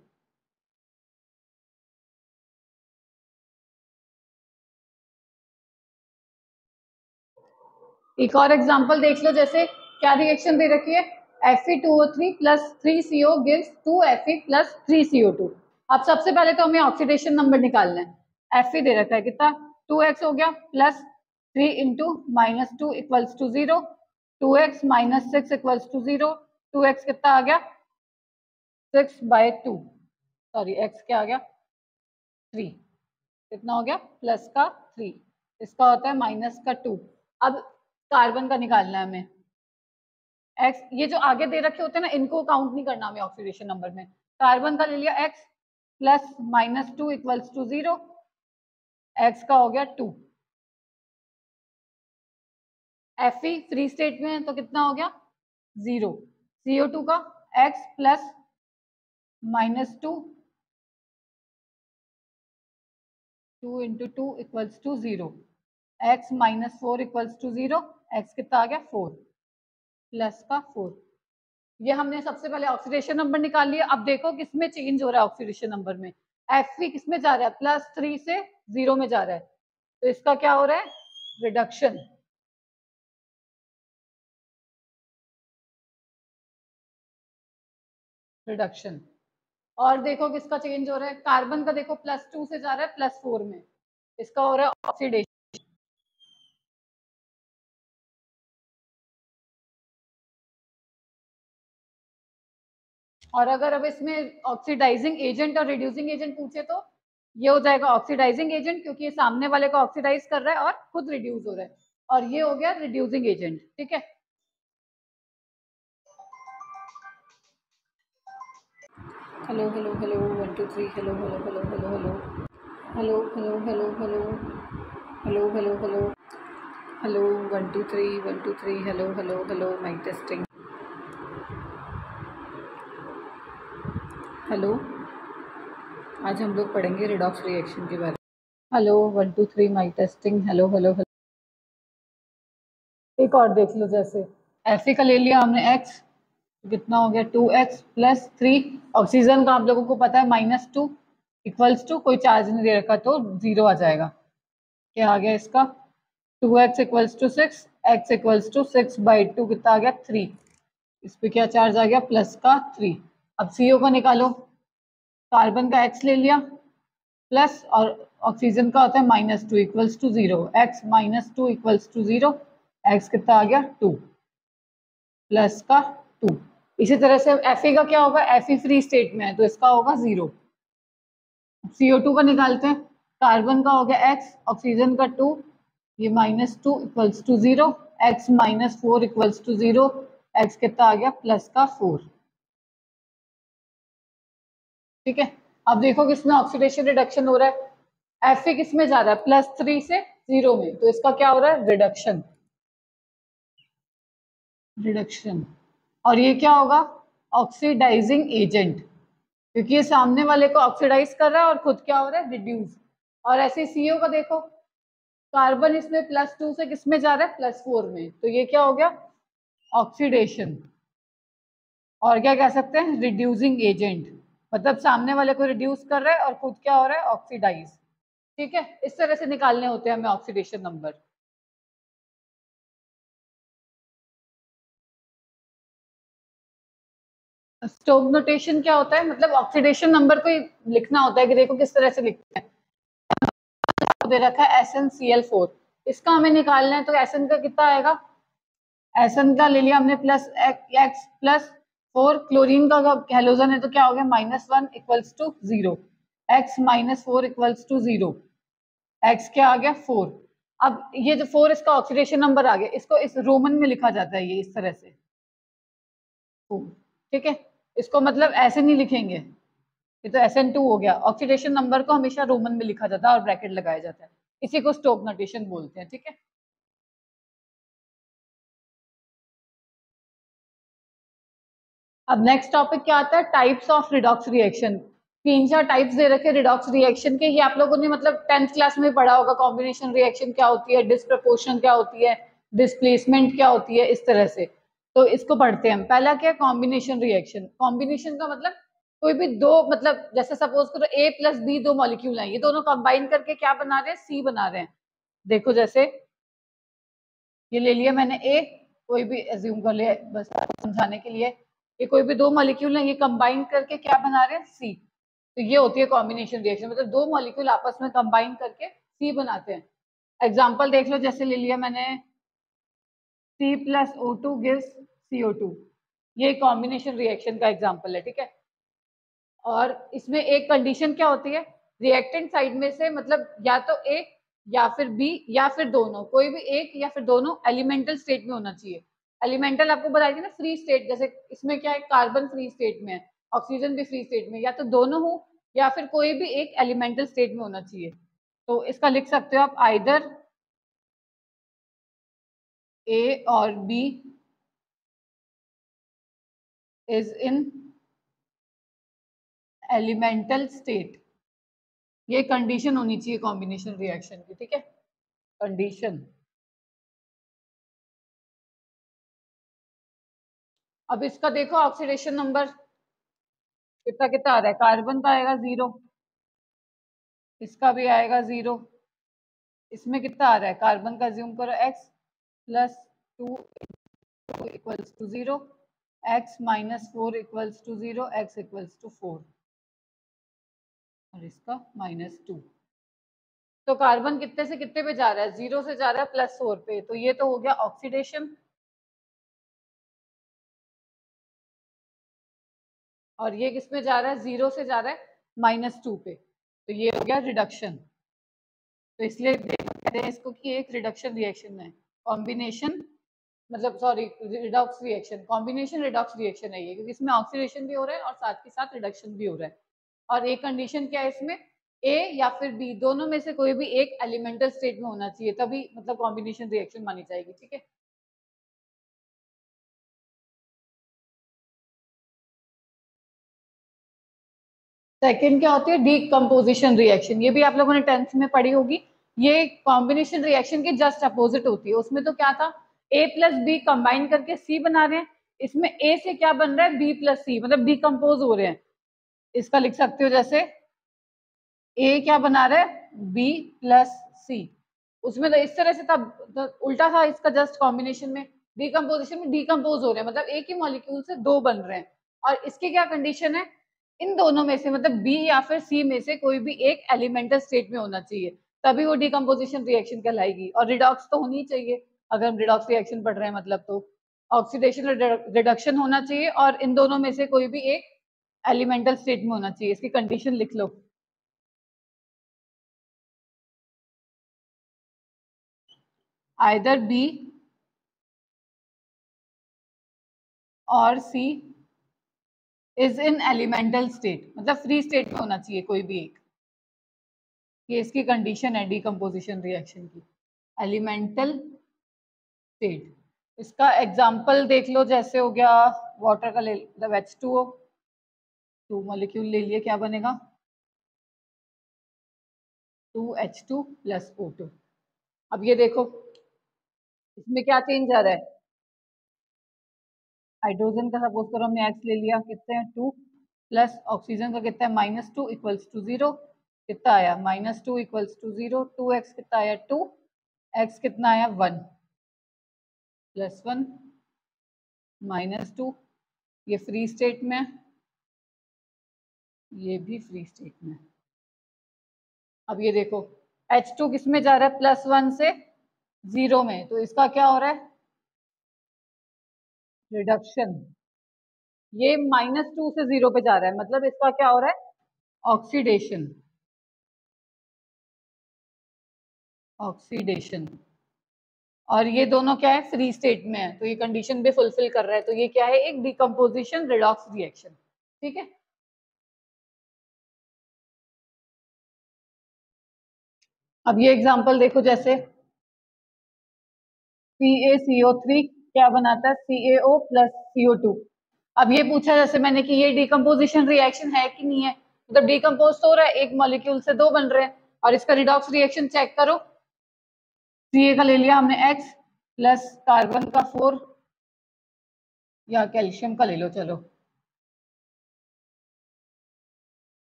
Speaker 1: एक और एग्जांपल देख लो, जैसे क्या रिएक्शन दे रखी है, Fe2O3 plus 3CO gives 2Fe plus 3CO2। अब सबसे पहले तो हमें ऑक्सीडेशन नंबर निकालना है। Fe दे रखा है कितना, 2x हो गया plus 3 into -2 equals to 0, 2x minus 6 equals to 0, 2x कितना आ गया 6/2, सॉरी x क्या आ गया 3, कितना हो गया प्लस का 3, इसका होता है माइनस का 2। अब कार्बन का निकालना है हमें। x, ये जो आगे दे रखे होते हैं ना इनको काउंट नहीं करना हमें ऑक्सीडेशन नंबर में। कार्बन का ले लिया x plus -2 equals to 0, x का हो गया 2। Fe फ्री स्टेट में है तो कितना हो गया 0। CO2 का x plus -2, 2 into 2 equals to 0, x minus 4 equals to 0, x कितना आ गया 4 प्लस का 4। ये हमने सबसे पहले ऑक्सीडेशन नंबर निकाल लिया। अब देखो किसमें चेंज हो रहा है ऑक्सीडेशन नंबर में। Fe किसमें जा रहा है, +3 से 0 में जा रहा है, तो इसका क्या हो रहा है रिडक्शन। रिडक्शन। और देखो किसका चेंज हो रहा है, कार्बन का देखो +2 से जा रहा है +4 में, इसका हो रहा है ऑक्सीडेशन। और अगर अब इसमें ऑक्सीडाइजिंग एजेंट और रिड्यूसिंग एजेंट पूछे तो ये हो जाएगा ऑक्सीडाइजिंग एजेंट, क्योंकि ये सामने वाले को ऑक्सीडाइज कर रहा है और खुद रिड्यूस हो रहा है, और ये हो गया रिड्यूसिंग एजेंट। ठीक है, hello hello hello 1 2 3, hello hello hello hello hello hello hello hello hello hello hello hello hello 1 2 3 1 2 3, hello hello hello, mic testing, hello. आज हम लोग पढ़ेंगे रिडॉक्स रिएक्शन के बारे में। Hello 1 2 3, mic testing, hello hello hello. एक और देख लो, जैसे Fe का ले लिया हमने x, कितना हो गया 2x प्लस 3, ऑक्सीजन का आप लोगों को पता है -2 इक्वल्स टू, कोई चार्ज नहीं दे रखा तो 0 आ जाएगा। क्या आ गया इसका 2x equals to 6, x equals to 6/2, कितना आ गया 3, इस पे क्या चार्ज आ गया प्लस का 3। अब CO का निकालो, कार्बन का x ले लिया प्लस, और ऑक्सीजन का होता है -2 equals to 0, x -2 equals to 0, x कितना आ गया 2 प्लस का 2। इसी तरह से Fe का क्या होगा, Fe फ्री स्टेट में है तो इसका होगा 0। CO2 का निकालते हैं, कार्बन का हो गया x, ऑक्सीजन का 2, ये -2 equals to 0, x -4 equals to 0, x कितना आ गया प्लस का 4। ठीक है, अब देखो किसमें ऑक्सीडेशन रिडक्शन हो रहा है, Fe किसमें जा रहा है +3 से 0 में, तो इसका क्या हो रहा है रिडक्शन। रिडक्शन। और ये क्या होगा ऑक्सीडाइजिंग एजेंट, क्योंकि ये सामने वाले को ऑक्सीडाइज कर रहा है और खुद क्या हो रहा है रिड्यूस। और ऐसे CO का देखो, कार्बन इसमें +2 से किसमें जा रहा है +4 में, तो ये क्या हो गया ऑक्सीडेशन। और क्या कह सकते हैं रिड्यूसिंग एजेंट, मतलब सामने वाले को रिड्यूस कर रहा है और खुद क्या हो रहा है ऑक्सीडाइज। ठीक है, इस तरह से निकालने होते हैं हमें ऑक्सीडेशन नंबर। स्टोक नोटेशन क्या होता है, मतलब ऑक्सीडेशन नंबर को लिखना होता है कि देखो किस तरह से लिखते हैं। दे रखा है SnCl4, इसका हमें निकालना है, तो Sn का कितना आएगा, Sn का ले लिया हमने x प्लस 4, क्लोरीन का हेलोजन है तो क्या हो गया -1 equals to 0, x -4 equals to 0, x क्या आ गया 4। अब ये जो 4 इसका ऑक्सीडेशन नंबर आ गया, इसको इस रोमन में लिखा जाता है ये इस तरह से 4। ठीक है, इसको मतलब ऐसे नहीं लिखेंगे, ये तो SN2 हो गया। ऑक्सीडेशन नंबर को हमेशा रोमन में लिखा जाता है और ब्रैकेट लगाया जाता है, इसी को स्टोक नोटेशन बोलते हैं। ठीक है, अब नेक्स्ट टॉपिक क्या आता है, types of redox reaction. 3-4 types दे रखे रिडॉक्स रिएक्शन के, ये आप लोगों ने मतलब 10th क्लास में पढ़ा होगा। कॉम्बिनेशन रिएक्शन क्या होती है, डिस्प्रपोर्शन क्या होती है, डिस्प्लेसमेंट क्या होती है, इस तरह से। तो इसको पढ़ते हैं हम। पहला क्या है कॉम्बिनेशन रिएक्शन। कॉम्बिनेशन का मतलब कोई भी दो, मतलब जैसे सपोज करो A + B दो मॉलिक्यूल हैं, ये दोनों कंबाइन करके क्या बना रहे हैं C बना रहे हैं। देखो जैसे ये ले लिया मैंने A, कोई भी एज्यूम कर ले बस समझाने के लिए, ये कोई भी दो मॉलिक्यूल हैं, ये कंबाइन करके क्या बना रहे हैं, सी। तो ये होती है कॉम्बिनेशन रिएक्शन, मतलब दो मॉलिक्यूल आपस में कंबाइन करके सी बनाते हैं। एग्जाम्पल देख लो, जैसे ले लिया मैंने C+O2 gives CO2, ये कॉम्बिनेशन रिएक्शन का एग्जाम्पल है, ठीक है। और इसमें एक कंडीशन क्या होती है, रिएक्टेंट साइड में से मतलब या तो एक या फिर बी या फिर दोनों, कोई भी एक या फिर दोनों एलिमेंटल स्टेट में होना चाहिए। एलिमेंटल आपको बताई थी ना, फ्री स्टेट, जैसे इसमें क्या है, कार्बन फ्री स्टेट में है, ऑक्सीजन भी फ्री स्टेट में, या तो दोनों हो या फिर कोई भी एक एलिमेंटल स्टेट में होना चाहिए। तो इसका लिख सकते हो आप, आइदर ए और B is in elemental state, ये कंडीशन होनी चाहिए कॉम्बिनेशन रिएक्शन की, ठीक है, कंडीशन। अब इसका देखो ऑक्सीडेशन नंबर कितना कितना आ रहा है, कार्बन का आएगा 0, इसका भी आएगा 0, इसमें कितना आ रहा है, कार्बन का ज्यूम करो x plus 2 equals to 0, x minus 4 equals to 0, x equals to 4, और इसका -2। तो कार्बन कितने से कितने पे जा रहा है, 0 से जा रहा है +4 पे, तो ये तो हो गया ऑक्सीडेशन। और ये किस में जा रहा है, 0 से जा रहा है -2 पे, तो ये हो गया रिडक्शन। तो इसलिए कहते हैं इसको कि एक रिडक्शन रिएक्शन है, कॉम्बिनेशन मतलब sorry redox reaction, combination redox reaction है ये, क्योंकि इसमें ऑक्सीडेशन भी हो रहा है और साथ के साथ रिडक्शन भी हो रहा है। और एक कंडीशन क्या है इसमें, ए या फिर बी दोनों में से कोई भी एक एलिमेंटल स्टेट में होना चाहिए, तभी मतलब कॉम्बिनेशन रिएक्शन मानी जाएगी, ठीक है। सेकंड क्या होती है, डीकम्पोजिशन रिएक्शन, ये भी आप लोगों ने 10th में पढ़ी होगी। ये कॉम्बिनेशन रिएक्शन के जस्ट अपोजिट होती है। उसमें तो क्या था, ए प्लस बी कंबाइन करके सी बना रहे हैं, इसमें ए से क्या बन रहा है, बी प्लस सी, मतलब डीकम्पोज हो रहे हैं। इसका लिख सकते हो जैसे ए क्या बना रहा है, बी प्लस सी, उसमें तो इस तरह से था, तो उल्टा था इसका जस्ट कॉम्बिनेशन में, डीकम्पोजिशन में डीकम्पोज हो रहे हैं, मतलब एक ही मॉलिक्यूल से दो बन रहे हैं। और इसकी क्या कंडीशन है, इन दोनों में से मतलब बी या फिर सी में से कोई भी एक एलिमेंटल स्टेट में होना चाहिए, तभी वो डीकम्पोजिशन रिएक्शन कहलाएगी। और रिडॉक्स तो होनी चाहिए, अगर हम रिडॉक्स रिएक्शन पढ़ रहे हैं मतलब, तो ऑक्सीडेशन रिडक्शन होना चाहिए और इन दोनों में से कोई भी एक एलिमेंटल स्टेट में होना चाहिए। इसकी कंडीशन लिख लो, आइदर बी और सी इज इन एलिमेंटल स्टेट, मतलब फ्री स्टेट में होना चाहिए कोई भी एक, ये इसकी कंडीशन है डीकम्पोजिशन रिएक्शन की, एलिमेंटल स्टेट। इसका एग्जांपल देख लो, जैसे हो गया वाटर का ले मतलब H2O, 2 मॉलिक्यूल ले लिए, क्या बनेगा 2H2 प्लस O2। अब ये देखो इसमें क्या चेंज आ रहा है, हाइड्रोजन का सपोज करो हमने एक्स ले लिया, कितने हैं 2, प्लस ऑक्सीजन का कितना है -2 इक्वल्स टू 0, कितना आया -2 इक्वल्स टू 0, 2x कितना आया 2, x कितना आया 1, +1 -2, ये फ्री स्टेट में, ये भी फ्री स्टेट में। अब ये देखो H2 किस में जा रहा है, +1 से 0 में, तो इसका क्या हो रहा है, रिडक्शन। ये -2 से 0 पे जा रहा है, मतलब इसका क्या हो रहा है, ऑक्सीडेशन, ऑक्सीडेशन। और ये दोनों क्या है, फ्री स्टेट में है, तो ये कंडीशन भी फुलफिल कर रहा है, तो ये क्या है, एक डिकम्पोजिशन रिडॉक्स रिएक्शन, ठीक है। अब ये एग्जांपल देखो, जैसे CaCO3 क्या बनाता है, CaO प्लस CO2। अब ये पूछा जैसे मैंने कि ये डिकम्पोजिशन रिएक्शन है कि नहीं है, मतलब डिकम्पोज तो हो रहा है, एक मॉलिक्यूल से दो बन रहे हैं, और इसका रिडॉक्स रिएक्शन चेक करो, Ca का ले लिया हमने X प्लस कार्बन का 4, या कैल्शियम का ले लो चलो,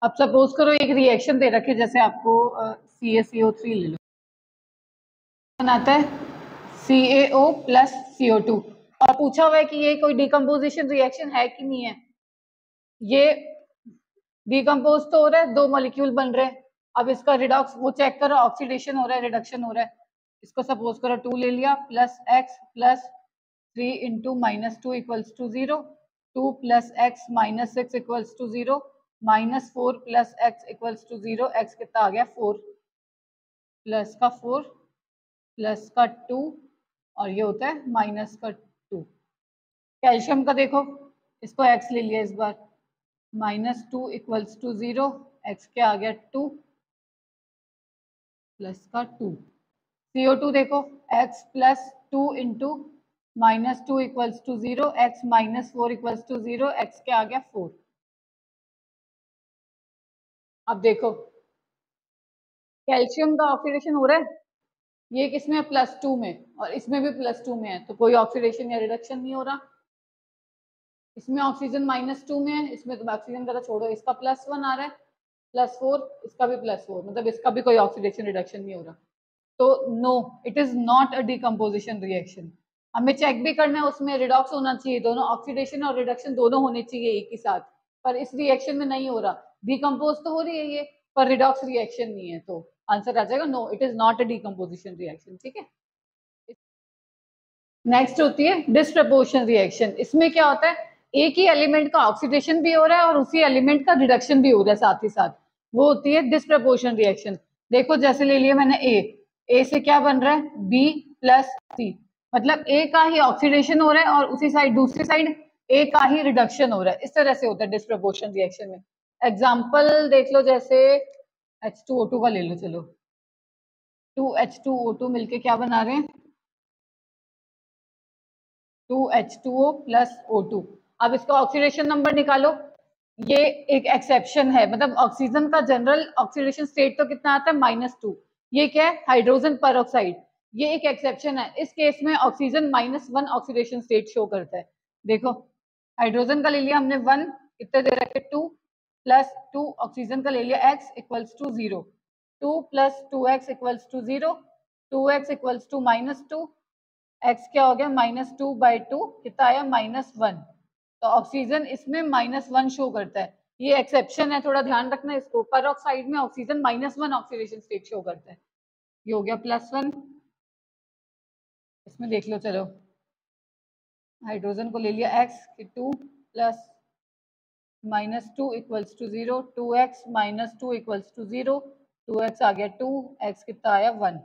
Speaker 1: अब सपोज करो एक रिएक्शन दे रखे, जैसे आपको CaCO3 ले लो, बनाता है CaO प्लस CO2 और पूछा हुआ है कि ये कोई डिकम्पोजिशन रिएक्शन है कि नहीं है। ये डिकम्पोज तो हो रहा है, 2 मॉलिक्यूल बन रहे हैं। अब इसका रिडॉक्स वो चेक करो, ऑक्सीडेशन हो रहा है, रिडक्शन हो रहा है। इसको सपोज करो 2 ले लिया, plus x plus 3 into -2 equals to 0, 2 plus x minus 6 equals to 0, -4 plus x equals to 0, x कितना आ गया 4, प्लस का 4 प्लस का 2 और ये होता है माइनस का 2। कैल्शियम का देखो, इसको एक्स ले लिया इस बार, -2 इक्वल्स टू 0, एक्स क्या आ गया 2 प्लस का 2। CO2 देखो, x plus 2 into -2 equals to 0, x -4 equals to 0, x क्या आ गया 4। अब देखो कैल्शियम का ऑक्सीडेशन हो रहा है, ये किसमें है +2 में, और इसमें भी +2 में है, तो कोई ऑक्सीडेशन या रिडक्शन नहीं हो रहा। इसमें ऑक्सीजन -2 में है, इसमें तो ऑक्सीजन का तो छोड़ो, इसका +1 आ रहा है, +4, इसका भी +4, मतलब इसका भी कोई ऑक्सीडेशन रिडक्शन नहीं हो रहा। तो no, it is not a decomposition reaction. हमें चेक भी करना है, उसमें रिडॉक्स होना चाहिए, दोनों ऑक्सीडेशन और रिडक्शन दोनों होने चाहिए एक ही साथ, पर इस रिएक्शन में नहीं हो रहा। डिकम्पोज तो हो रही है ये, पर रिडॉक्स रिएक्शन नहीं है, तो आंसर आ जाएगा no, it is not a decomposition reaction. ठीक है, नेक्स्ट होती है डिसप्रपोर्शन रिएक्शन। इसमें क्या होता है, एक ही एलिमेंट का ऑक्सीडेशन भी हो रहा है और उसी एलिमेंट का रिडक्शन भी हो रहा है साथ ही साथ, वो होती है डिसप्रपोर्शन रिएक्शन। देखो जैसे ले लिया मैंने ए से क्या बन रहा है बी प्लस सी, मतलब ए का ही ऑक्सीडेशन हो रहा है और उसी साइड दूसरी साइड ए का ही रिडक्शन हो रहा है। इस तरह से होता है डिसप्रपोर्शन रिएक्शन में। एग्जाम्पल देख लो, जैसे H2O2 का ले लो, चलो 2H2O2 मिलके क्या बना रहे हैं 2H2O प्लस O2। अब इसका ऑक्सीडेशन नंबर निकालो। ये एक एक्सेप्शन है, मतलब ऑक्सीजन का जनरल ऑक्सीडेशन स्टेट तो कितना आता है -2। ये क्या है हाइड्रोजन पर ऑक्साइड, ये एक एक्सेप्शन है। इस केस में ऑक्सीजन -1 ऑक्सीडेशन स्टेट शो करता है। देखो हाइड्रोजन का ले लिया हमने 1, कितने दे रखे 2 प्लस 2, ऑक्सीजन का ले लिया x equals to 0, 2 plus 2x equals to 0, 2x equals to -2, x क्या हो गया -2/2, कितना आया -1। तो ऑक्सीजन इसमें -1 शो करता है, ये एक्सेप्शन है, थोड़ा ध्यान रखना इसको। पर ऑक्साइड में ऑक्सीजन -1 ऑक्सीडेशन स्टेट शो करता है। ये हो गया +1। इसमें देख लो, चलो हाइड्रोजन को ले लिया x कि 2 plus -2 equals to 0, 2x -2 equals to 0, 2x आ गया 2, x कितना आया 1,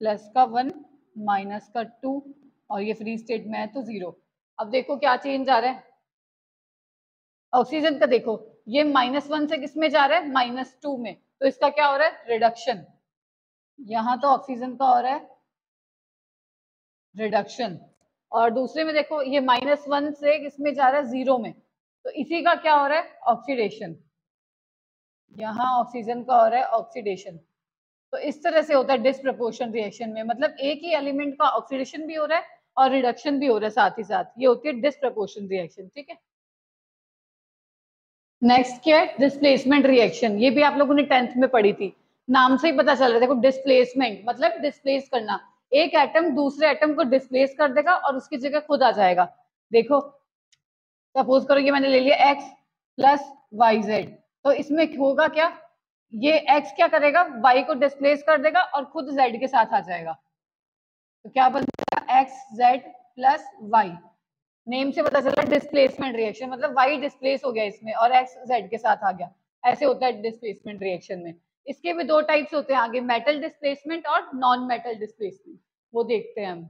Speaker 1: प्लस का 1 माइनस का 2 और ये फ्री स्टेट में है तो 0। अब देखो क्या चेंज आ रहा है ऑक्सीजन का, देखो ये -1 से किस में जा रहा है -2 में, तो इसका क्या हो रहा है रिडक्शन। यहाँ तो ऑक्सीजन का हो रहा है रिडक्शन, और दूसरे में देखो ये -1 से किसमें जा रहा है 0 में, तो इसी का क्या हो रहा है ऑक्सीडेशन। यहाँ ऑक्सीजन का हो रहा है ऑक्सीडेशन। तो इस तरह से होता है डिसप्रपोर्शन रिएक्शन में, मतलब एक ही एलिमेंट का ऑक्सीडेशन भी हो रहा है और रिडक्शन भी हो रहा है साथ ही साथ, ये होती है डिसप्रपोर्शन रिएक्शन। ठीक है, नेक्स्ट क्या है डिस्प्लेसमेंट रिएक्शन। ये भी आप लोगों ने 10th में पढ़ी थी, नाम से ही पता चल रहा है। देखो डिस्प्लेसमेंट मतलब डिस्प्लेस करना, एक एटम दूसरे एटम को डिस्प्लेस कर देगा और उसकी जगह खुद आ जाएगा। देखो सपोज करो ये मैंने ले लिया x प्लस वाई जेड, तो इसमें होगा क्या, ये x क्या करेगा y को डिस्प्लेस कर देगा और खुद z के साथ आ जाएगा। तो क्या बन जाएगा x z plus y. Name से पता चला डिस्प्लेसमेंट रिएक्शन, मतलब वाई डिस्प्लेस हो गया इसमें और एक्स जेड के साथ आ गया। ऐसे होता है डिस्प्लेसमेंट रिएक्शन में। इसके भी दो टाइप्स होते हैं आगे, मेटल डिस्प्लेसमेंट और नॉन मेटल डिस्प्लेसमेंट, वो देखते हैं हम।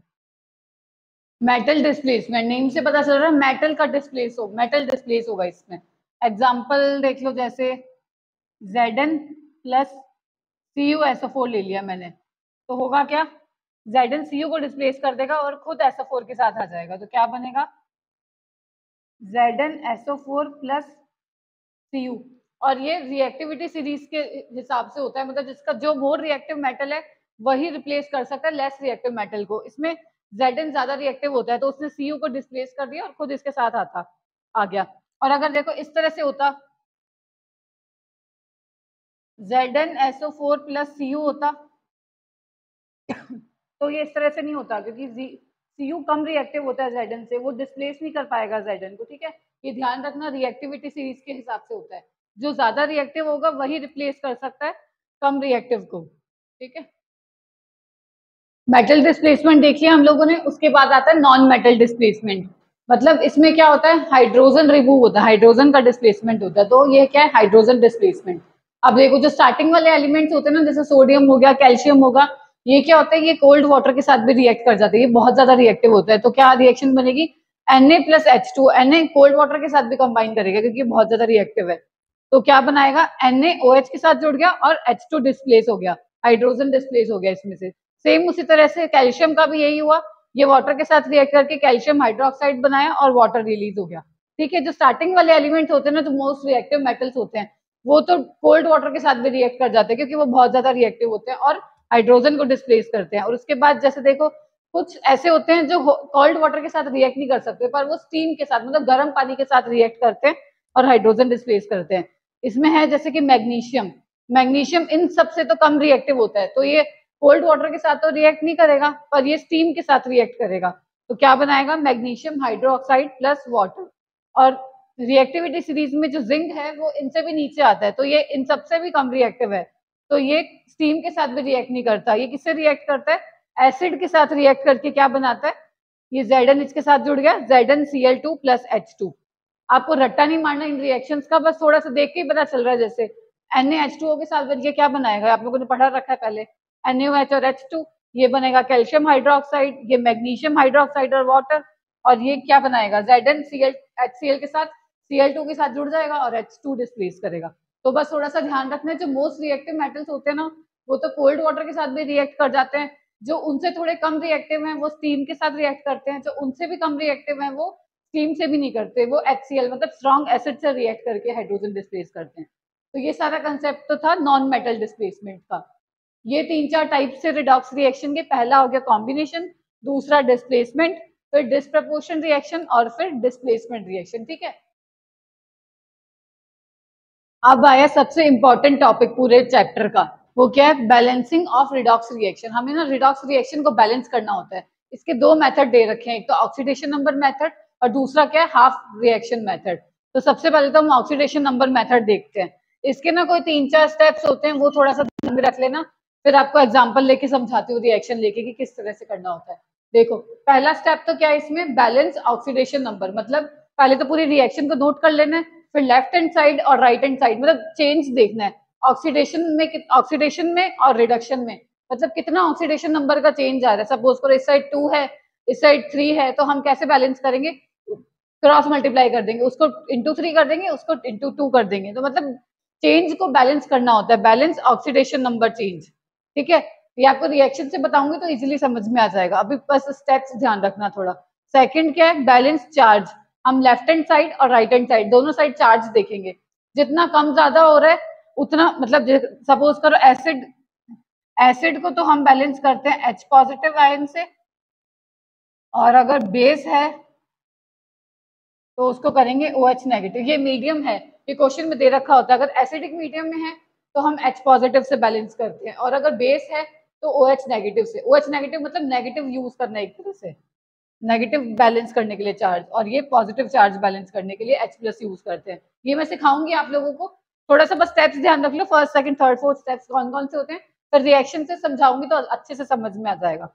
Speaker 1: मेटल डिस्प्लेसमेंट नेम से पता चल रहा है मेटल का डिस्प्लेस हो, मेटल डिस्प्लेस होगा इसमें। एग्जांपल देख लो, जैसे Zn प्लस CuSO4 ले लिया मैंने, तो होगा क्या Zn Cu को डिस्प्लेस कर देगा और खुद SO4 के साथ आ जाएगा, तो क्या बनेगा ZnSO4 प्लस Cu। और ये रिएक्टिविटी सीरीज के हिसाब से होता है, मतलब जिसका जो मोर रिएक्टिव मेटल है वही रिप्लेस कर सकता है लेस रिएक्टिव मेटल को। इसमें Zn ज्यादा रिएक्टिव होता है तो उसने Cu को डिस्प्लेस कर दिया और खुद इसके साथ आता आ गया। और अगर देखो इस तरह से होता ZnSO4 प्लस Cu होता तो ये इस तरह से नहीं होता, क्योंकि Cu कम रिएक्टिव होता है Zn से, वो डिस्प्लेस नहीं कर पाएगा Zn को, ठीक है। ये ध्यान रखना, रिएक्टिविटी सीरीज के हिसाब से होता है, जो ज्यादा रिएक्टिव होगा वही रिप्लेस कर सकता है कम रिएक्टिव को, ठीक है। मेटल डिस्प्लेसमेंट देखिए हम लोगों ने, उसके बाद आता है नॉन मेटल डिस्प्लेसमेंट। मतलब इसमें क्या होता है, हाइड्रोजन रिमूव होता है, हाइड्रोजन का डिस्प्लेसमेंट होता है, तो ये क्या है, हाइड्रोजन डिस्प्लेसमेंट। अब देखो जो स्टार्टिंग वाले एलिमेंट्स होते हैं ना, जैसे सोडियम हो गया, कैल्शियम होगा, ये क्या होता है, ये कोल्ड वाटर के साथ भी रिएक्ट कर जाते हैं, ये बहुत ज्यादा रिएक्टिव होता है। तो क्या रिएक्शन बनेगी, Na plus H2, Na cold water के साथ भी कंबाइन करेगा क्योंकि बहुत ज्यादा रिएक्टिव है। तो क्या बनाएगा, NaOH के साथ जुड़ गया और H2 डिस्प्लेस हो गया, हाइड्रोजन डिस्प्लेस हो गया इसमें से। सेम उसी तरह से कैल्शियम का भी यही हुआ, ये वाटर के साथ रिएक्ट करके कैल्शियम हाइड्रोक्साइड बनाया और वाटर रिलीज हो गया, ठीक है। जो स्टार्टिंग वाले एलिमेंट्स होते हैं ना, जो मोस्ट रिएक्टिव मेटल्स होते हैं, वो तो कोल्ड वाटर के साथ भी रिएक्ट कर जाते हैं क्योंकि वो बहुत ज्यादा रिएक्टिव होते हैं और हाइड्रोजन को डिस्प्लेस करते हैं। और उसके बाद जैसे देखो, कुछ ऐसे होते हैं जो कोल्ड वाटर के साथ रिएक्ट नहीं कर सकते, पर वो स्टीम के साथ, मतलब गर्म पानी के साथ रिएक्ट करते हैं और हाइड्रोजन डिस्प्लेस करते हैं। इसमें है जैसे कि मैग्नीशियम, मैग्नीशियम इन सबसे तो कम रिएक्टिव होता है, तो ये कोल्ड वाटर के साथ तो रिएक्ट नहीं करेगा, पर ये स्टीम के साथ रिएक्ट करेगा। तो क्या बनाएगा, मैग्नीशियम हाइड्रोक्साइड प्लस वाटर। और रिएक्टिविटी सीरीज में जो जिंक है वो इनसे भी नीचे आता है, तो ये इन सबसे भी कम रिएक्टिव है, तो ये स्टीम के साथ भी रिएक्ट नहीं करता। ये किससे रिएक्ट करता है, एसिड के साथ रिएक्ट करके क्या बनाता है, ये Zn के साथ जुड़ गया, ZnCl2 प्लस H2। आपको रट्टा नहीं मारना इन रिएक्शंस का, बस थोड़ा सा देख के ही पता चल रहा है। जैसे NaH2O के साथ बनके क्या बनाएगा, आप लोगों ने पढ़ा रखा है पहले, NaOH और H2, ये बनेगा कैल्शियम हाइड्रोक्साइड, ये मैग्नीशियम हाइड्रोक्साइड और वाटर, और ये क्या बनाएगा, ZnCl HCl के साथ Cl2 के साथ जुड़ जाएगा और H2 डिस्प्लेस करेगा। तो बस थोड़ा सा ध्यान रखना है, जो मोस्ट रिएक्टिव मेटल्स होते हैं ना, वो तो कोल्ड वाटर के साथ भी रिएक्ट कर जाते हैं, जो उनसे थोड़े कम रिएक्टिव हैं वो स्टीम के साथ रिएक्ट करते हैं, जो उनसे भी कम रिएक्टिव हैं वो स्टीम से भी नहीं करते, वो HCl मतलब स्ट्रॉन्ग एसिड से रिएक्ट करके हाइड्रोजन डिस्प्लेस करते हैं। तो ये सारा कंसेप्ट तो था नॉन मेटल डिस्प्लेसमेंट का। ये 3-4 टाइप से रिडॉक्स रिएक्शन के, पहला हो गया कॉम्बिनेशन, दूसरा डिस्प्लेसमेंट, फिर डिस्प्रपोर्शन रिएक्शन और फिर डिस्प्लेसमेंट रिएक्शन, ठीक है। अब आया सबसे इंपॉर्टेंट टॉपिक पूरे चैप्टर का, वो क्या है, बैलेंसिंग ऑफ रिडॉक्स रिएक्शन। हमें ना रिडॉक्स रिएक्शन को बैलेंस करना होता है। इसके दो मेथड दे रखे हैं, एक तो ऑक्सीडेशन नंबर मेथड और दूसरा क्या है, हाफ रिएक्शन मेथड। तो सबसे पहले तो हम ऑक्सीडेशन नंबर मेथड देखते हैं। इसके ना कोई 3-4 स्टेप्स होते हैं, वो थोड़ा सा ध्यान में रख लेना, फिर आपको एग्जाम्पल लेके समझाती हूँ रिएक्शन लेके कि किस तरह से करना होता है। देखो पहला स्टेप तो क्या है इसमें, बैलेंस ऑक्सीडेशन नंबर, मतलब पहले तो पूरी रिएक्शन को नोट कर लेना है, फिर लेफ्ट हैंड साइड और राइट हैंड साइड मतलब चेंज देखना है, ऑक्सीडेशन में और रिडक्शन में, मतलब कितना ऑक्सीडेशन नंबर का चेंज आ रहा है। सपोज करो इस साइड 2 है, इस साइड 3 है, तो हम कैसे बैलेंस करेंगे, क्रॉस मल्टीप्लाई कर देंगे, उसको इंटू 3 कर देंगे, उसको इंटू 2 कर देंगे। तो मतलब चेंज को बैलेंस करना होता है, बैलेंस ऑक्सीडेशन नंबर चेंज, ठीक है। ये आपको रिएक्शन से बताऊंगी तो इजीली समझ में आ जाएगा, अभी बस स्टेप्स ध्यान रखना थोड़ा। सेकंड क्या है, बैलेंस चार्ज। हम लेफ्ट हैंड साइड और राइट हैंड साइड दोनों साइड चार्ज देखेंगे, जितना कम ज्यादा हो रहा है उतना, मतलब सपोज करो एसिड, एसिड को तो हम बैलेंस करते हैं H पॉजिटिव आयन से, और अगर बेस है तो उसको करेंगे OH नेगेटिव। ये मीडियम है, ये क्वेश्चन में दे रखा होता है, अगर एसिडिक मीडियम में है तो हम H पॉजिटिव से बैलेंस करते हैं, और अगर बेस है तो OH नेगेटिव से। OH नेगेटिव मतलब नेगेटिव यूज करना है एक तरह से, नेगेटिव बैलेंस करने के लिए चार्ज, और ये पॉजिटिव चार्ज बैलेंस करने के लिए H प्लस यूज करते हैं। ये मैं सिखाऊंगी आप लोगों को, थोड़ा सा बस स्टेप्स ध्यान रख लो, first second third fourth steps कौन कौन से होते हैं, फिर रिएक्शन से समझाऊंगी तो अच्छे से समझ में आ जाएगा।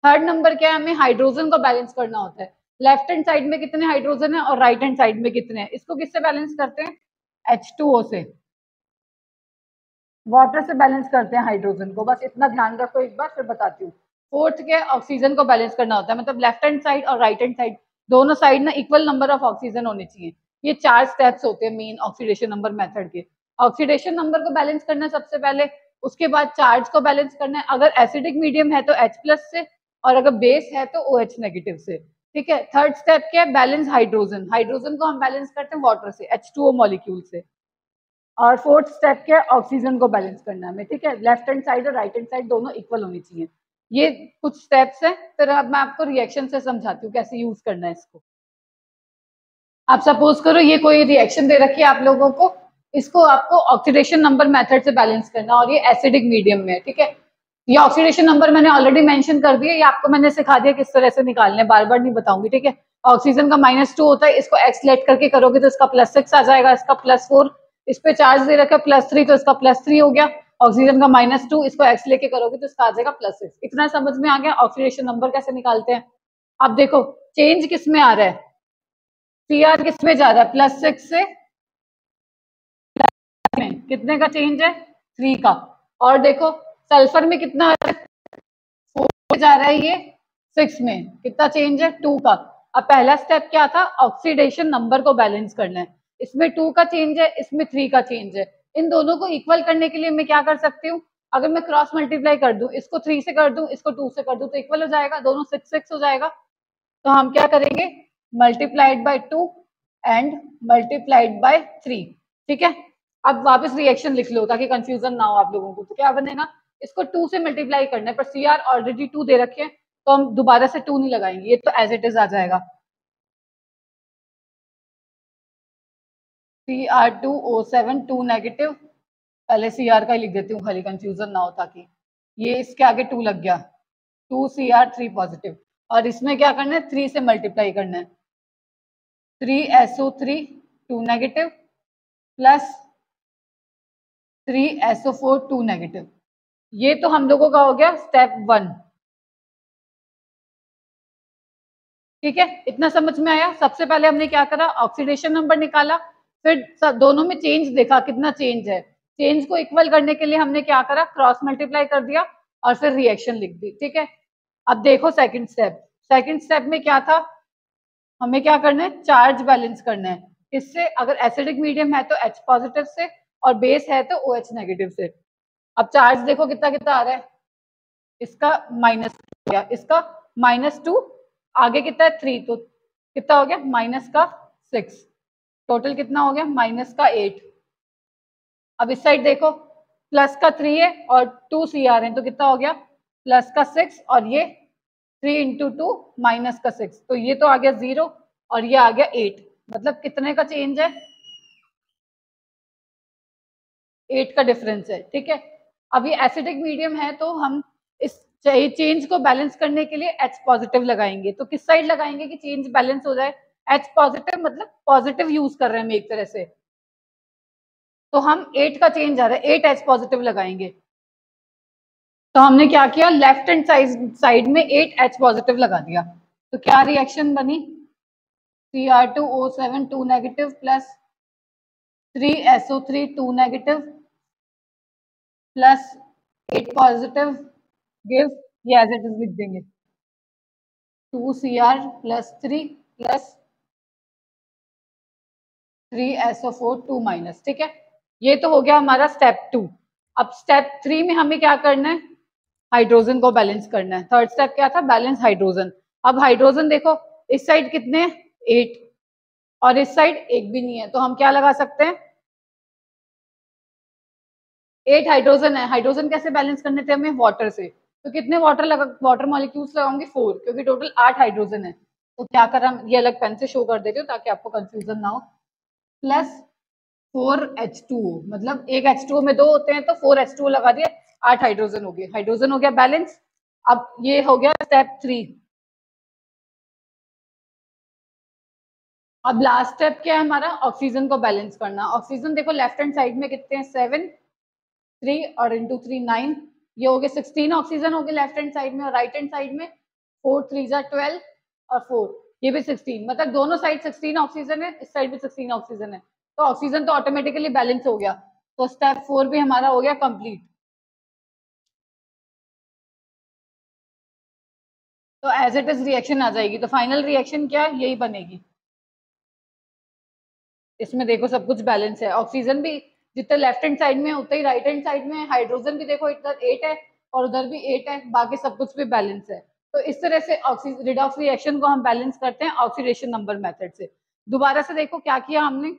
Speaker 1: थर्ड नंबर क्या है, हमें हाइड्रोजन को बैलेंस करना होता है। लेफ्ट हैंड साइड में कितने हाइड्रोजन है और राइट हैंड साइड में कितने हैं, इसको किससे बैलेंस करते हैं, H2O से, वाटर से बैलेंस करते हैं हाइड्रोजन को, बस इतना ध्यान रखो एक बार, फिर बताती हूँ। फोर्थ क्या, ऑक्सीजन को बैलेंस करना होता है, मतलब लेफ्ट हैंड साइड और राइट हैंड साइड दोनों साइड ना इक्वल नंबर ऑफ ऑक्सीजन होने चाहिए। ये 4 स्टेप्स होते हैं मेन ऑक्सीडेशन नंबर मेथड के। ऑक्सीडेशन नंबर को बैलेंस करना है सबसे पहले, उसके बाद चार्ज को बैलेंस करना है, अगर एसिडिक मीडियम है तो H प्लस से, और अगर बेस है तो OH नेगेटिव से, ठीक है। थर्ड स्टेप क्या है, बैलेंस हाइड्रोजन, हाइड्रोजन को हम बैलेंस करते हैं वाटर से, H2O मॉलिक्यूल से। और फोर्थ स्टेप क्या है, ऑक्सीजन को बैलेंस करना है, ठीक है। लेफ्ट हैंड साइड और राइट हैंड साइड दोनों इक्वल होनी चाहिए। ये कुछ स्टेप्स हैं, फिर अब मैं आपको रिएक्शन से समझाती हूँ कैसे यूज करना है इसको। आप सपोज करो ये कोई रिएक्शन दे रखी है आप लोगों को, इसको आपको ऑक्सीडेशन नंबर मेथड से बैलेंस करना, और ये एसिडिक मीडियम में है, ठीक है। ये ऑक्सीडेशन नंबर मैंने ऑलरेडी मेंशन कर दिया, ये आपको मैंने सिखा दिया किस तरह से निकालने, बार बार नहीं बताऊंगी, ठीक है। ऑक्सीजन का -2 होता है, इसको एक्स लेट करके करोगे तो इसका +6 आ जाएगा, इसका +4, इस पे चार्ज दे रखा है +3 तो इसका +3 हो गया। ऑक्सीजन का -2, इसको एक्स लेके करोगे तो इसका आ जाएगा +6। इतना समझ में आ गया ऑक्सीडेशन नंबर कैसे निकालते हैं। अब देखो चेंज किस में आ रहा है, सीआर किस में जा रहा है, +6 से में कितने का चेंज है, 3 का। और देखो सल्फर में कितना आ रहा है, 4 जा रहा है, ये 6 में कितना चेंज है, 2 का। अब पहला स्टेप क्या था, ऑक्सीडेशन नंबर को बैलेंस करना है। इसमें 2 का चेंज है, इसमें 3 का चेंज है। इन दोनों को इक्वल करने के लिए मैं क्या कर सकती हूँ, अगर मैं क्रॉस मल्टीप्लाई कर दूं, इसको 3 से कर दूं, इसको 2 से कर दूं, तो इक्वल हो जाएगा, दोनों 6 हो जाएगा। तो हम क्या करेंगे, multiplied by 2 and multiplied by 3, ठीक है। अब वापस रिएक्शन लिख लो ताकि कंफ्यूजन ना हो आप लोगों को। तो क्या बनेगा, इसको 2 से मल्टीप्लाई करना है, पर सी आर ऑलरेडी 2 दे रखे हैं तो हम दोबारा से 2 नहीं लगाएंगे, ये तो एज इट इज आ जाएगा। Cr2O7 2 नेगेटिव, पहले Cr का ही लिख देती हूँ खाली कंफ्यूजन ना हो, ताकि ये इसके आगे 2 लग गया, 2Cr3 पॉजिटिव। और इसमें क्या करना है, 3 से मल्टीप्लाई करना है, 3SO3 2 negative plus 3SO4 2 negative. ये तो हम लोगों का हो गया स्टेप 1, ठीक है। इतना समझ में आया। सबसे पहले हमने क्या करा, ऑक्सीडेशन नंबर निकाला, फिर दोनों में चेंज देखा कितना चेंज है। चेंज को इक्वल करने के लिए हमने क्या करा, क्रॉस मल्टीप्लाई कर दिया और फिर रिएक्शन लिख दी, ठीक है। अब देखो सेकंड स्टेप, सेकंड स्टेप में क्या था, हमें क्या करना है, चार्ज बैलेंस करना है। इससे अगर एसिडिक मीडियम है तो H पॉजिटिव से, और बेस है तो OH नेगेटिव से। अब चार्ज देखो कितना कितना आ रहा है, इसका माइनस हो गया, इसका -2, आगे कितना है 3, तो कितना हो गया -6, टोटल कितना हो गया -8। अब इस साइड देखो प्लस का 3 है और 2 CR है, तो कितना हो गया +6, और ये 3 इंटू 2 -6, तो ये तो आ गया 0 और ये आ गया 8। मतलब कितने का चेंज है, 8 का डिफरेंस है, ठीक है। अब ये एसिडिक मीडियम है तो हम इस चेंज को बैलेंस करने के लिए H पॉजिटिव लगाएंगे। तो किस साइड लगाएंगे कि चेंज बैलेंस हो जाए, H पॉजिटिव, मतलब पॉजिटिव यूज कर रहे हैं हम एक तरह से। तो हम 8 का चेंज आ रहा है, 8 H पॉजिटिव लगाएंगे। तो हमने क्या किया, लेफ्ट हैंड साइड में 8 H पॉजिटिव लगा दिया। तो क्या रिएक्शन बनी, Cr2O7 2 negative plus 3SO3 2 negative plus 8 positive give, ये एज इट इज लिख देंगे, 2Cr plus 3 plus 3SO4 2 minus, ठीक है। ये तो हो गया हमारा स्टेप 2। अब स्टेप 3 में हमें क्या करना है, हाइड्रोजन को बैलेंस करना है। थर्ड स्टेप क्या था, बैलेंस हाइड्रोजन। अब हाइड्रोजन देखो इस साइड कितने, 8, और इस साइड एक भी नहीं है, तो हम क्या लगा सकते हैं, 8 हाइड्रोजन है। हाइड्रोजन कैसे बैलेंस करने थे हमें, वाटर से। तो कितने वाटर मॉलिक्यूल्स लगाऊंगी, 4, क्योंकि टोटल 8 हाइड्रोजन है। तो क्या करा, ये अलग पेन से शो कर देती हूँ ताकि आपको कंफ्यूजन ना हो, प्लस 4H2O, मतलब एक H2O में 2 होते हैं तो 4H2O लगा दिया, 8 हाइड्रोजन हो गए, हाइड्रोजन हो गया बैलेंस। अब ये हो गया स्टेप 3। अब लास्ट स्टेप क्या है हमारा, ऑक्सीजन को बैलेंस करना। ऑक्सीजन देखो लेफ्ट हैंड साइड में कितने हैं, 7, 3 और इंटू 3 9, ये हो गए 16 ऑक्सीजन हो गए लेफ्ट हैंड साइड में, और राइट हैंड साइड में 4 3 12 और 4, ये भी 16, मतलब दोनों साइड 16 ऑक्सीजन है, इस साइड भी 16 ऑक्सीजन है, तो ऑक्सीजन तो ऑटोमेटिकली बैलेंस हो गया। तो स्टेप 4 भी हमारा हो गया कंप्लीट। तो एज इट इज रिएक्शन आ जाएगी। तो फाइनल रिएक्शन क्या है, यही बनेगी। इसमें देखो सब कुछ बैलेंस है, ऑक्सीजन भी जितना लेफ्ट हैंड साइड में उतना ही राइट हैंड साइड में, हाइड्रोजन भी देखो इधर 8 है और उधर भी 8 है, बाकी सब कुछ भी बैलेंस है। तो इस तरह से रिडॉक्स रिएक्शन को हम बैलेंस करते हैं ऑक्सीडेशन नंबर मेथड से। दोबारा से देखो क्या किया हमने,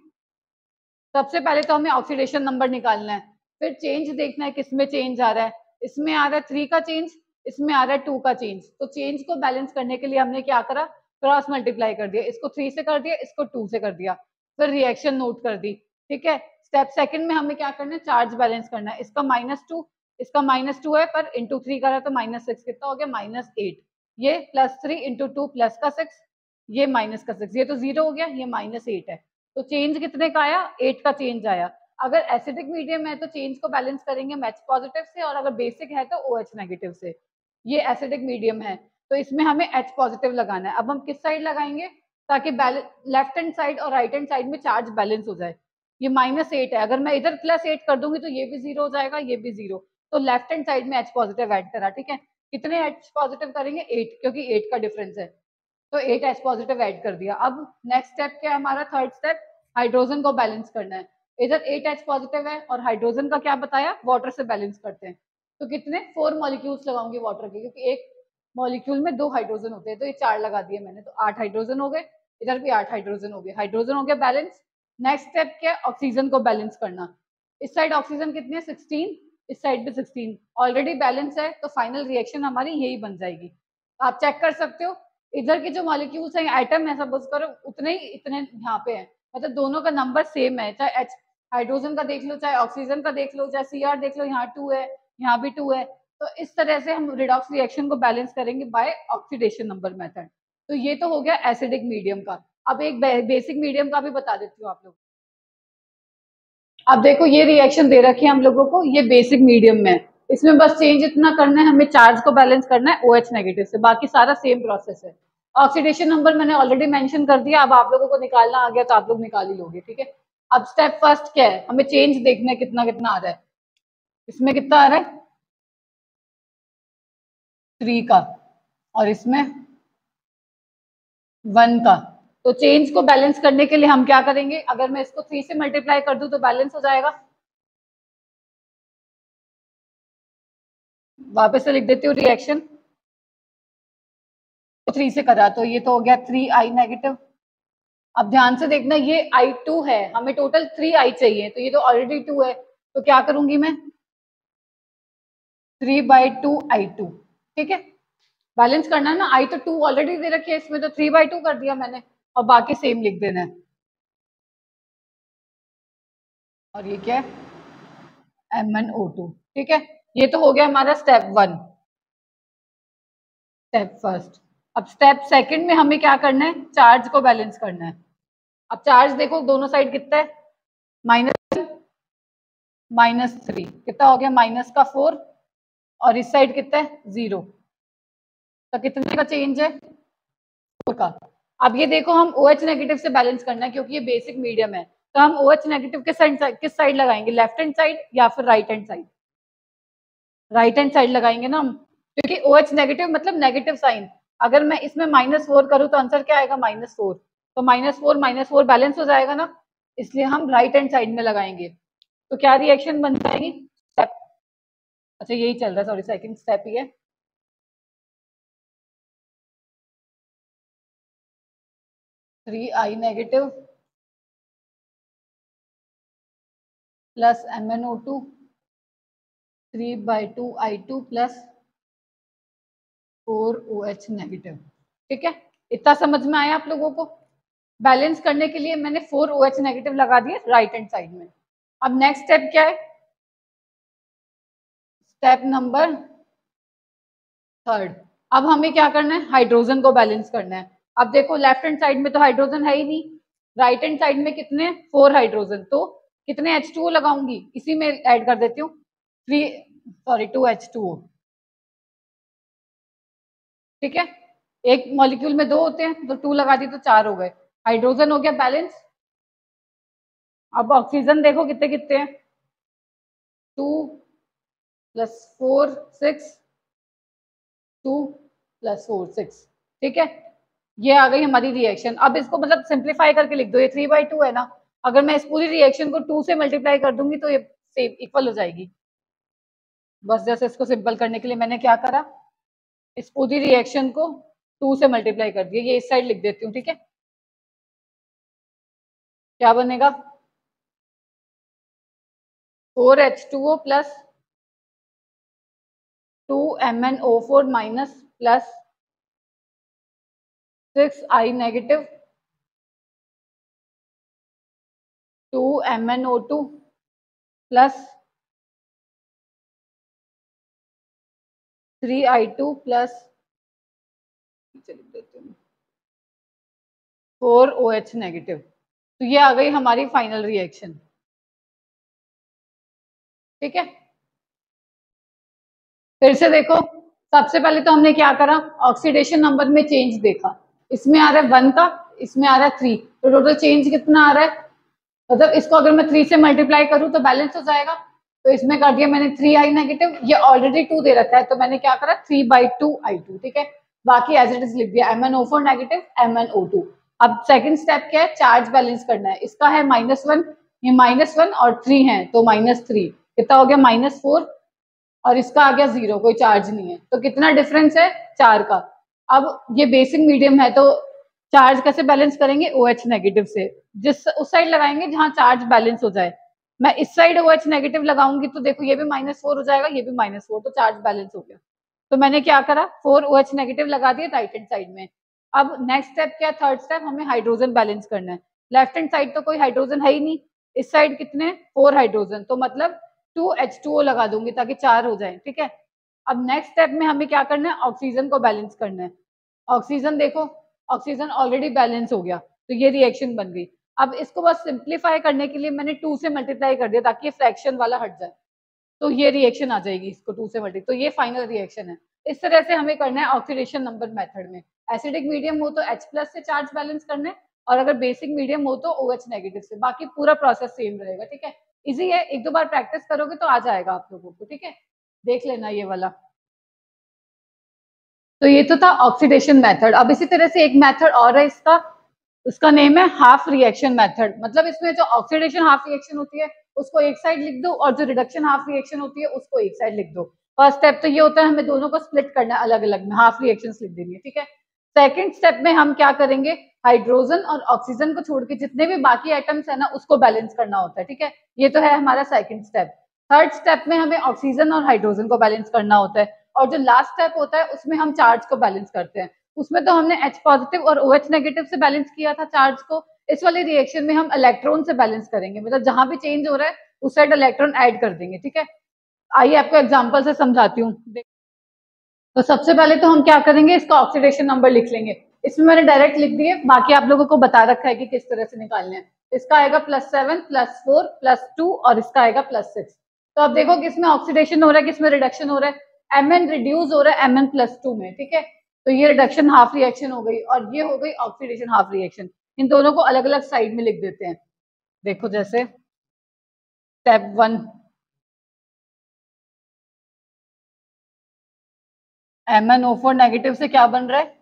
Speaker 1: सबसे पहले तो हमें ऑक्सीडेशन नंबर निकालना है, फिर चेंज देखना है किसमें चेंज आ रहा है, इसमें आ रहा है 3 का चेंज, इसमें आ रहा है 2 का चेंज। तो चेंज को बैलेंस करने के लिए हमने क्या करा, क्रॉस मल्टीप्लाई कर दिया, इसको 3 से कर दिया, इसको 2 से कर दिया, फिर रिएक्शन नोट कर दी, ठीक है। स्टेप सेकंड में हमें क्या करना है, चार्ज बैलेंस करना है। इसका -2, इसका -2 है, पर इंटू 3 करा तो -6 कितना हो गया, -8। ये +3 इंटू 2 प्लस का 6, ये माइनस का 6, ये तो 0 हो गया, ये -8 है। तो चेंज कितने का आया, 8 का चेंज आया। अगर एसिडिक मीडियम है तो चेंज को बैलेंस करेंगे हम H पॉजिटिव से, और अगर बेसिक है तो OH नेगेटिव से। ये एसिडिक मीडियम है तो इसमें हमें H पॉजिटिव लगाना है। अब हम किस साइड लगाएंगे, ताकि लेफ्ट हैंड साइड और राइट हैंड साइड में चार्ज बैलेंस हो जाए। ये -8 है, अगर मैं इधर +8 कर दूंगी तो ये भी 0 हो जाएगा, ये भी 0। तो लेफ्ट हैंड साइड में H पॉजिटिव ऐड करा, ठीक है। कितने H पॉजिटिव करेंगे, 8, क्योंकि 8 का डिफरेंस है, तो 8 H पॉजिटिव ऐड कर दिया। अब नेक्स्ट स्टेप क्या है हमारा, थर्ड स्टेप, हाइड्रोजन को बैलेंस करना है। इधर 8 H पॉजिटिव है और हाइड्रोजन का क्या बताया, वाटर से बैलेंस करते हैं। तो कितने 4 मॉलिक्यूल्स लगाऊंगी वाटर के, क्योंकि एक मॉलिक्यूल में 2 हाइड्रोजन होते हैं, तो ये 4 लगा दिए मैंने, तो 8 हाइड्रोजन हो गए। इधर भी 8 हाइड्रोजन हो गए, हाइड्रोजन हो गया बैलेंस। नेक्स्ट स्टेप क्या है, ऑक्सीजन को बैलेंस करना। इस साइड ऑक्सीजन कितने हैं, 16, इस साइड भी 16, ऑलरेडी बैलेंस है, तो फाइनल रिएक्शन हमारी यही बन जाएगी। आप चेक कर सकते हो, इधर के जो मॉलिक्यूल्स हैं, एटम है सपोज करो, उतने ही इतने यहाँ पे हैं, मतलब दोनों का नंबर सेम है। चाहे H हाइड्रोजन का देख लो, चाहे ऑक्सीजन का देख लो, चाहे Cr देख लो, यहाँ 2 है, यहाँ भी 2 है। तो इस तरह से हम रिडॉक्स रिएक्शन को बैलेंस करेंगे बाय ऑक्सीडेशन नंबर मेथड। तो ये तो हो गया एसिडिक मीडियम का। अब एक बेसिक मीडियम का भी बता देती हूँ आप लोग। अब देखो ये रिएक्शन दे रखी है हम लोगों को, ये बेसिक मीडियम में। इसमें बस चेंज इतना करना है, हमें चार्ज को बैलेंस करना है OH नेगेटिव से, बाकी सारा सेम प्रोसेस है। ऑक्सीडेशन नंबर मैंने ऑलरेडी मेंशन कर दिया, अब आप लोगों को निकालना आ गया तो आप लोग निकाल ही लोगे, ठीक है। अब स्टेप फर्स्ट क्या है, हमें चेंज देखना है कितना कितना आ रहा है। इसमें कितना आ रहा है, 3 का, और इसमें 1 का। तो चेंज को बैलेंस करने के लिए हम क्या करेंगे, अगर मैं इसको 3 से मल्टीप्लाई कर दूं तो बैलेंस हो जाएगा। वापस से लिख देती हूँ रिएक्शन, 3 से करा तो ये तो हो गया 3I नेगेटिव। अब ध्यान से देखना, ये I2 है, हमें टोटल 3I चाहिए, तो ये तो ऑलरेडी 2 है, तो क्या करूंगी मैं, 3/2I2, ठीक है। बैलेंस करना है ना, I तो 2 ऑलरेडी दे रखी है इसमें, तो 3/2 कर दिया मैंने, और बाकी सेम लिख देना है। और ये क्या है, MnO2, ठीक है। ये तो हो गया हमारा स्टेप 1, स्टेप फर्स्ट। अब स्टेप सेकंड में हमें क्या करना है, चार्ज को बैलेंस करना है। अब चार्ज देखो दोनों साइड कितना है, -3, कितना हो गया, -4, और इस साइड कितना है, 0। तो कितने का चेंज है, 4 का। अब ये देखो हम OH नेगेटिव से बैलेंस करना है, क्योंकि ये बेसिक मीडियम है, तो हम OH नेगेटिव किस साइड लगाएंगे, लेफ्ट हैंड साइड या फिर right hand side, right hand side लगाएंगे ना हम, क्योंकि OH नेगेटिव मतलब नेगेटिव साइन। अगर मैं इसमें -4 करूँ तो आंसर क्या आएगा, -4, तो -4 बैलेंस हो जाएगा ना, इसलिए हम राइट हैंड साइड में लगाएंगे। तो क्या रिएक्शन बन जाएगी, स्टेप, अच्छा यही चल रहा है, सॉरी सेकंड स्टेप ही है। I negative plus MnO2 3/2I2 plus 4OH negative, ठीक है। इतना समझ में आया आप लोगों को। बैलेंस करने के लिए मैंने 4OH नेगेटिव लगा दिए राइट हैंड साइड में। अब नेक्स्ट स्टेप क्या है, स्टेप नंबर थर्ड। अब हमें क्या करना है, हाइड्रोजन को बैलेंस करना है। अब देखो लेफ्ट हैंड साइड में तो हाइड्रोजन है ही नहीं, राइट हैंड साइड में कितने, 4 हाइड्रोजन, तो कितने H2O लगाऊंगी, इसी में ऐड कर देती हूँ, 2H2O, ठीक है। एक मॉलिक्यूल में 2 होते हैं, तो 2 लगा दी तो 4 हो गए, हाइड्रोजन हो गया बैलेंस। अब ऑक्सीजन देखो कितने कितने हैं, 2 + 4 6, 2 + 4 6, ठीक है। ये आ गई हमारी रिएक्शन। अब इसको मतलब सिंप्लीफाई करके लिख दो, ये 3/2 है ना, अगर मैं इस पूरी रिएक्शन को 2 से मल्टीप्लाई कर दूंगी तो ये सेम इक्वल हो जाएगी। बस जैसे इसको सिंपल करने के लिए मैंने क्या करा, इस पूरी रिएक्शन को 2 से मल्टीप्लाई कर दिया, ये इस साइड लिख देती हूँ, ठीक है। क्या बनेगा, 4H2O plus 2MnO4 minus plus 6I negative 2MnO2 plus 3I2 plus 4OH negative. तो ये आ गई हमारी फाइनल रिएक्शन। ठीक है, फिर से देखो, सबसे पहले तो हमने क्या करा, ऑक्सीडेशन नंबर में चेंज देखा। इसमें आ रहा है 1 का, इसमें आ रहा है 3, तो टोटल चेंज कितना आ रहा है, मतलब इसको अगर मैं 3 से मल्टीप्लाई करूं तो बैलेंस हो जाएगा। तो इसमें कर दिया मैंने 3I नेगेटिव, ये ऑलरेडी 2 दे रखा है तो मैंने क्या करा 3/2I2। ठीक है, बाकी एज इट इज लिख दिया MnO4 नेगेटिव MnO2। अब सेकंड स्टेप क्या है, चार्ज बैलेंस करना है। इसका है -1, ये -1 और 3 है तो -3, कितना हो गया -4, और इसका आ गया 0, कोई चार्ज नहीं है। तो कितना डिफरेंस है, 4 का। अब ये बेसिक मीडियम है तो चार्ज कैसे बैलेंस करेंगे, OH नेगेटिव से, जिस उस साइड लगाएंगे जहां चार्ज बैलेंस हो जाए। मैं इस साइड OH नेगेटिव लगाऊंगी तो देखो ये भी -4 हो जाएगा, ये भी -4, तो चार्ज बैलेंस हो गया। तो मैंने क्या करा, 4OH नेगेटिव लगा दिया राइट हैंड साइड में। अब नेक्स्ट स्टेप क्या, थर्ड स्टेप, हमें हाइड्रोजन बैलेंस करना है। लेफ्ट हैंड साइड तो कोई हाइड्रोजन है ही नहीं, इस साइड कितने 4 हाइड्रोजन, तो मतलब 2H2O लगा दूंगी ताकि 4 हो जाए। ठीक है, अब नेक्स्ट स्टेप में हमें क्या करना है, ऑक्सीजन को बैलेंस करना है। ऑक्सीजन देखो, ऑक्सीजन ऑलरेडी बैलेंस हो गया तो ये रिएक्शन बन गई। अब इसको बस सिंप्लीफाई करने के लिए मैंने 2 से मल्टीप्लाई कर दिया ताकि ये फ्रैक्शन वाला हट जाए, तो ये रिएक्शन आ जाएगी इसको 2 से मल्टीप्लाई, तो ये फाइनल रिएक्शन है। इस तरह से हमें करना है ऑक्सीडेशन नंबर मेथड में। एसिडिक मीडियम हो तो H+ से चार्ज बैलेंस करना है, और अगर बेसिक मीडियम हो तो OH नेगेटिव से। बाकी पूरा प्रोसेस सेम रहेगा। ठीक है, इजी है, एक दो बार प्रैक्टिस करोगे तो आ जाएगा आप लोगों को। ठीक है, देख लेना ये वाला। तो ये तो था ऑक्सीडेशन मेथड। अब इसी तरह से एक मेथड और है इसका, उसका नेम है हाफ रिएक्शन मेथड। मतलब इसमें जो ऑक्सीडेशन हाफ रिएक्शन होती है उसको एक साइड लिख दो, और जो रिडक्शन हाफ रिएक्शन होती है उसको एक साइड लिख दो। फर्स्ट स्टेप तो ये होता है, हमें दोनों को स्प्लिट करना है अलग अलग में, हाफ रिएक्शंस लिख देनी है। ठीक है, सेकंड स्टेप में हम क्या करेंगे, हाइड्रोजन और ऑक्सीजन को छोड़ के जितने भी बाकी आइटम्स है ना उसको बैलेंस करना होता है। ठीक है, ये तो है हमारा सेकंड स्टेप। थर्ड स्टेप में हमें ऑक्सीजन और हाइड्रोजन को बैलेंस करना होता है, और जो लास्ट स्टेप होता है उसमें हम चार्ज को बैलेंस करते हैं। उसमें तो हमने H पॉजिटिव और OH नेगेटिव से बैलेंस किया था चार्ज को, इस वाले रिएक्शन में हम इलेक्ट्रॉन से बैलेंस करेंगे, मतलब जहां भी चेंज हो रहा है उस साइड इलेक्ट्रॉन ऐड कर देंगे। ठीक है, आइए आपको एग्जांपल से समझाती हूँ। तो सबसे पहले तो हम क्या करेंगे, इसका ऑक्सीडेशन नंबर लिख लेंगे। इसमें मैंने डायरेक्ट लिख दिए, बाकी आप लोगों को बता रखा है कि किस तरह से निकालने हैं। इसका आएगा +7 +4 +2, और इसका आएगा +6। तो अब देखो किसमें ऑक्सीडेशन हो रहा है, किसमें रिडक्शन हो रहा है, Mn रिड्यूस हो रहा है Mn+2 में। ठीक है, तो ये रिडक्शन हाफ रिएक्शन हो गई, और ये हो गई ऑक्सीडेशन हाफ रिएक्शन। इन दोनों को अलग अलग साइड में लिख देते हैं। देखो जैसे स्टेप 1, MnO4 नेगेटिव से क्या बन रहा है,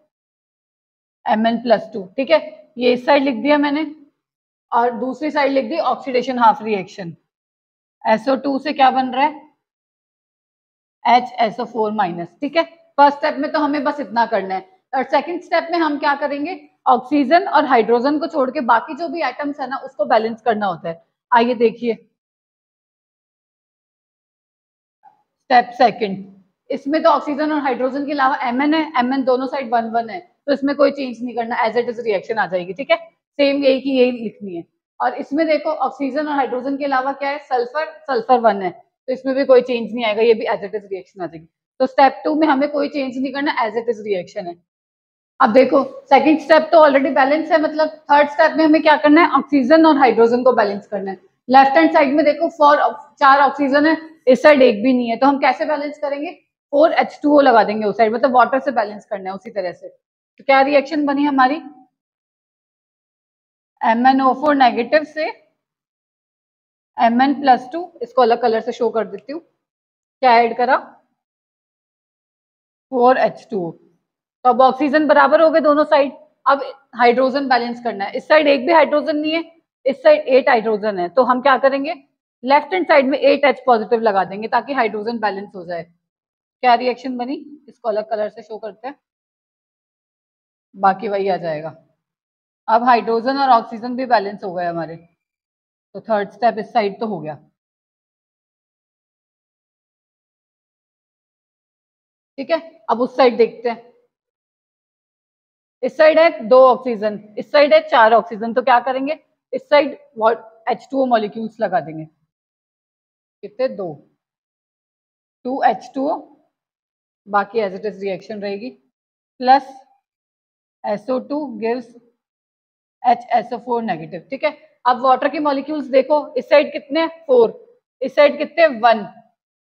Speaker 1: Mn+2। ठीक है, ये इस साइड लिख दिया मैंने, और दूसरी साइड लिख दी ऑक्सीडेशन हाफ रिएक्शन। SO2 से क्या बन रहा है, HSO4-। ठीक है, फर्स्ट स्टेप में तो हमें बस इतना करना है, और सेकंड स्टेप में हम क्या करेंगे, ऑक्सीजन और हाइड्रोजन को छोड़ के बाकी जो भी आइटम्स है ना उसको बैलेंस करना होता है। आइए देखिए स्टेप सेकंड, इसमें तो ऑक्सीजन और हाइड्रोजन के अलावा Mn है, Mn दोनों साइड 1 1 है, तो इसमें कोई चेंज नहीं करना, एज इट इज रिएक्शन आ जाएगी। ठीक है, सेम यही की यही लिखनी है। और इसमें देखो ऑक्सीजन और हाइड्रोजन के अलावा क्या है, सल्फर, सल्फर 1 है, तो इसमें भी कोई चेंज नहीं आएगा, ये भी एज इट इज रिएक्शन आ जाएगी। तो स्टेप 2 में हमें कोई चेंज नहीं करना, एज इट इज रिएक्शन है। अब देखो सेकंड स्टेप तो ऑलरेडी बैलेंस है, मतलब थर्ड स्टेप में हमें क्या करना है, ऑक्सीजन और हाइड्रोजन को बैलेंस करना है। लेफ्ट हैंड साइड में देखो 4 ऑक्सीजन है, इस साइड एक भी नहीं है, तो हम कैसे बैलेंस करेंगे, 4H2O लगा देंगे उस साइड, मतलब वाटर से बैलेंस करना है उसी तरह से। तो क्या रिएक्शन बनी हमारी, MnO4 नेगेटिव से Mn+2, इसको अलग कलर से शो कर देती हूँ, क्या ऐड करा, 4H2O। तो अब ऑक्सीजन बराबर हो गए दोनों साइड। अब हाइड्रोजन बैलेंस करना है, इस साइड एक भी हाइड्रोजन नहीं है, इस साइड 8 हाइड्रोजन है, तो हम क्या करेंगे, लेफ्ट हैंड साइड में 8H पॉजिटिव लगा देंगे ताकि हाइड्रोजन बैलेंस हो जाए। क्या रिएक्शन बनी, इसको अलग कलर से शो करते हैं, बाकी वही आ जाएगा। अब हाइड्रोजन और ऑक्सीजन भी बैलेंस हो गए हमारे, तो थर्ड स्टेप इस साइड तो हो गया। ठीक है, अब उस साइड देखते हैं। इस साइड है 2 ऑक्सीजन, इस साइड है 4 ऑक्सीजन, तो क्या करेंगे, इस साइड H2O मॉलिक्यूल्स लगा देंगे। कितने 2 2H2O, बाकी एज इट इज रिएक्शन रहेगी, plus SO2 gives HSO4 negative. ठीक है, अब वाटर के मॉलिक्यूल्स देखो, इस साइड कितने 4, इस साइड कितने 1,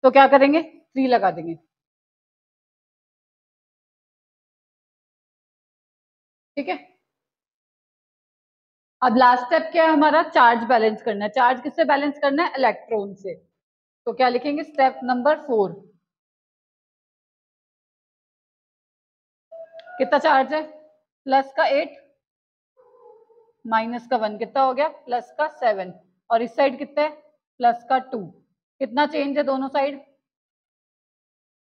Speaker 1: तो क्या करेंगे 3 लगा देंगे। ठीक है, अब लास्ट स्टेप क्या है हमारा, चार्ज बैलेंस करना है। चार्ज किससे बैलेंस करना है, इलेक्ट्रॉन से। तो क्या लिखेंगे, स्टेप नंबर 4। कितना चार्ज है, प्लस का 8 माइनस का 1, कितना हो गया, प्लस का 7, और इस साइड कितना है, प्लस का 2। कितना चेंज है दोनों साइड,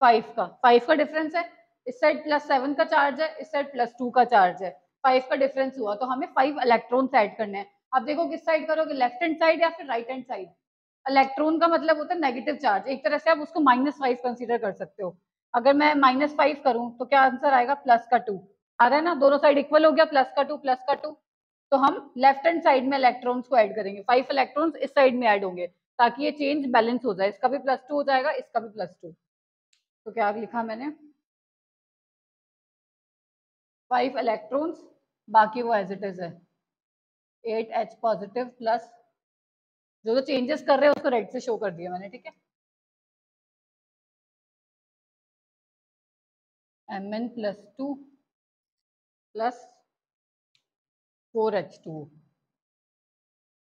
Speaker 1: 5 का डिफरेंस है। इस साइड प्लस 7 का चार्ज है, इस साइड प्लस 2 का चार्ज है, 5 का डिफरेंस हुआ, तो हमें 5 इलेक्ट्रॉन्स ऐड करने हैं। अब देखो किस साइड करोगे, लेफ्ट हैंड साइड या फिर राइट हैंड साइड। इलेक्ट्रॉन का मतलब होता है नेगेटिव चार्ज, एक तरह से आप उसको -5 कंसीडर कर सकते हो। अगर मैं -5 करूं तो क्या आंसर आएगा, प्लस का 2 आ रहा है ना, दोनों साइड इक्वल हो गया, प्लस का 2 प्लस का 2। तो हम लेफ्ट हैंड साइड में इलेक्ट्रॉन्स को ऐड करेंगे, 5 इलेक्ट्रॉन्स इस साइड में ऐड होंगे, ताकि ये चेंज बैलेंस हो जाए, इसका भी +2 हो जाएगा, इसका भी +2। तो क्या लिखा मैंने, 5 इलेक्ट्रॉन्स, बाकी वो एज इट इज है, 8H पॉजिटिव प्लस, जो जो चेंजेस कर रहे हैं उसको रेड से शो कर दिया मैंने। ठीक है, Mn +2 प्लस 4H2।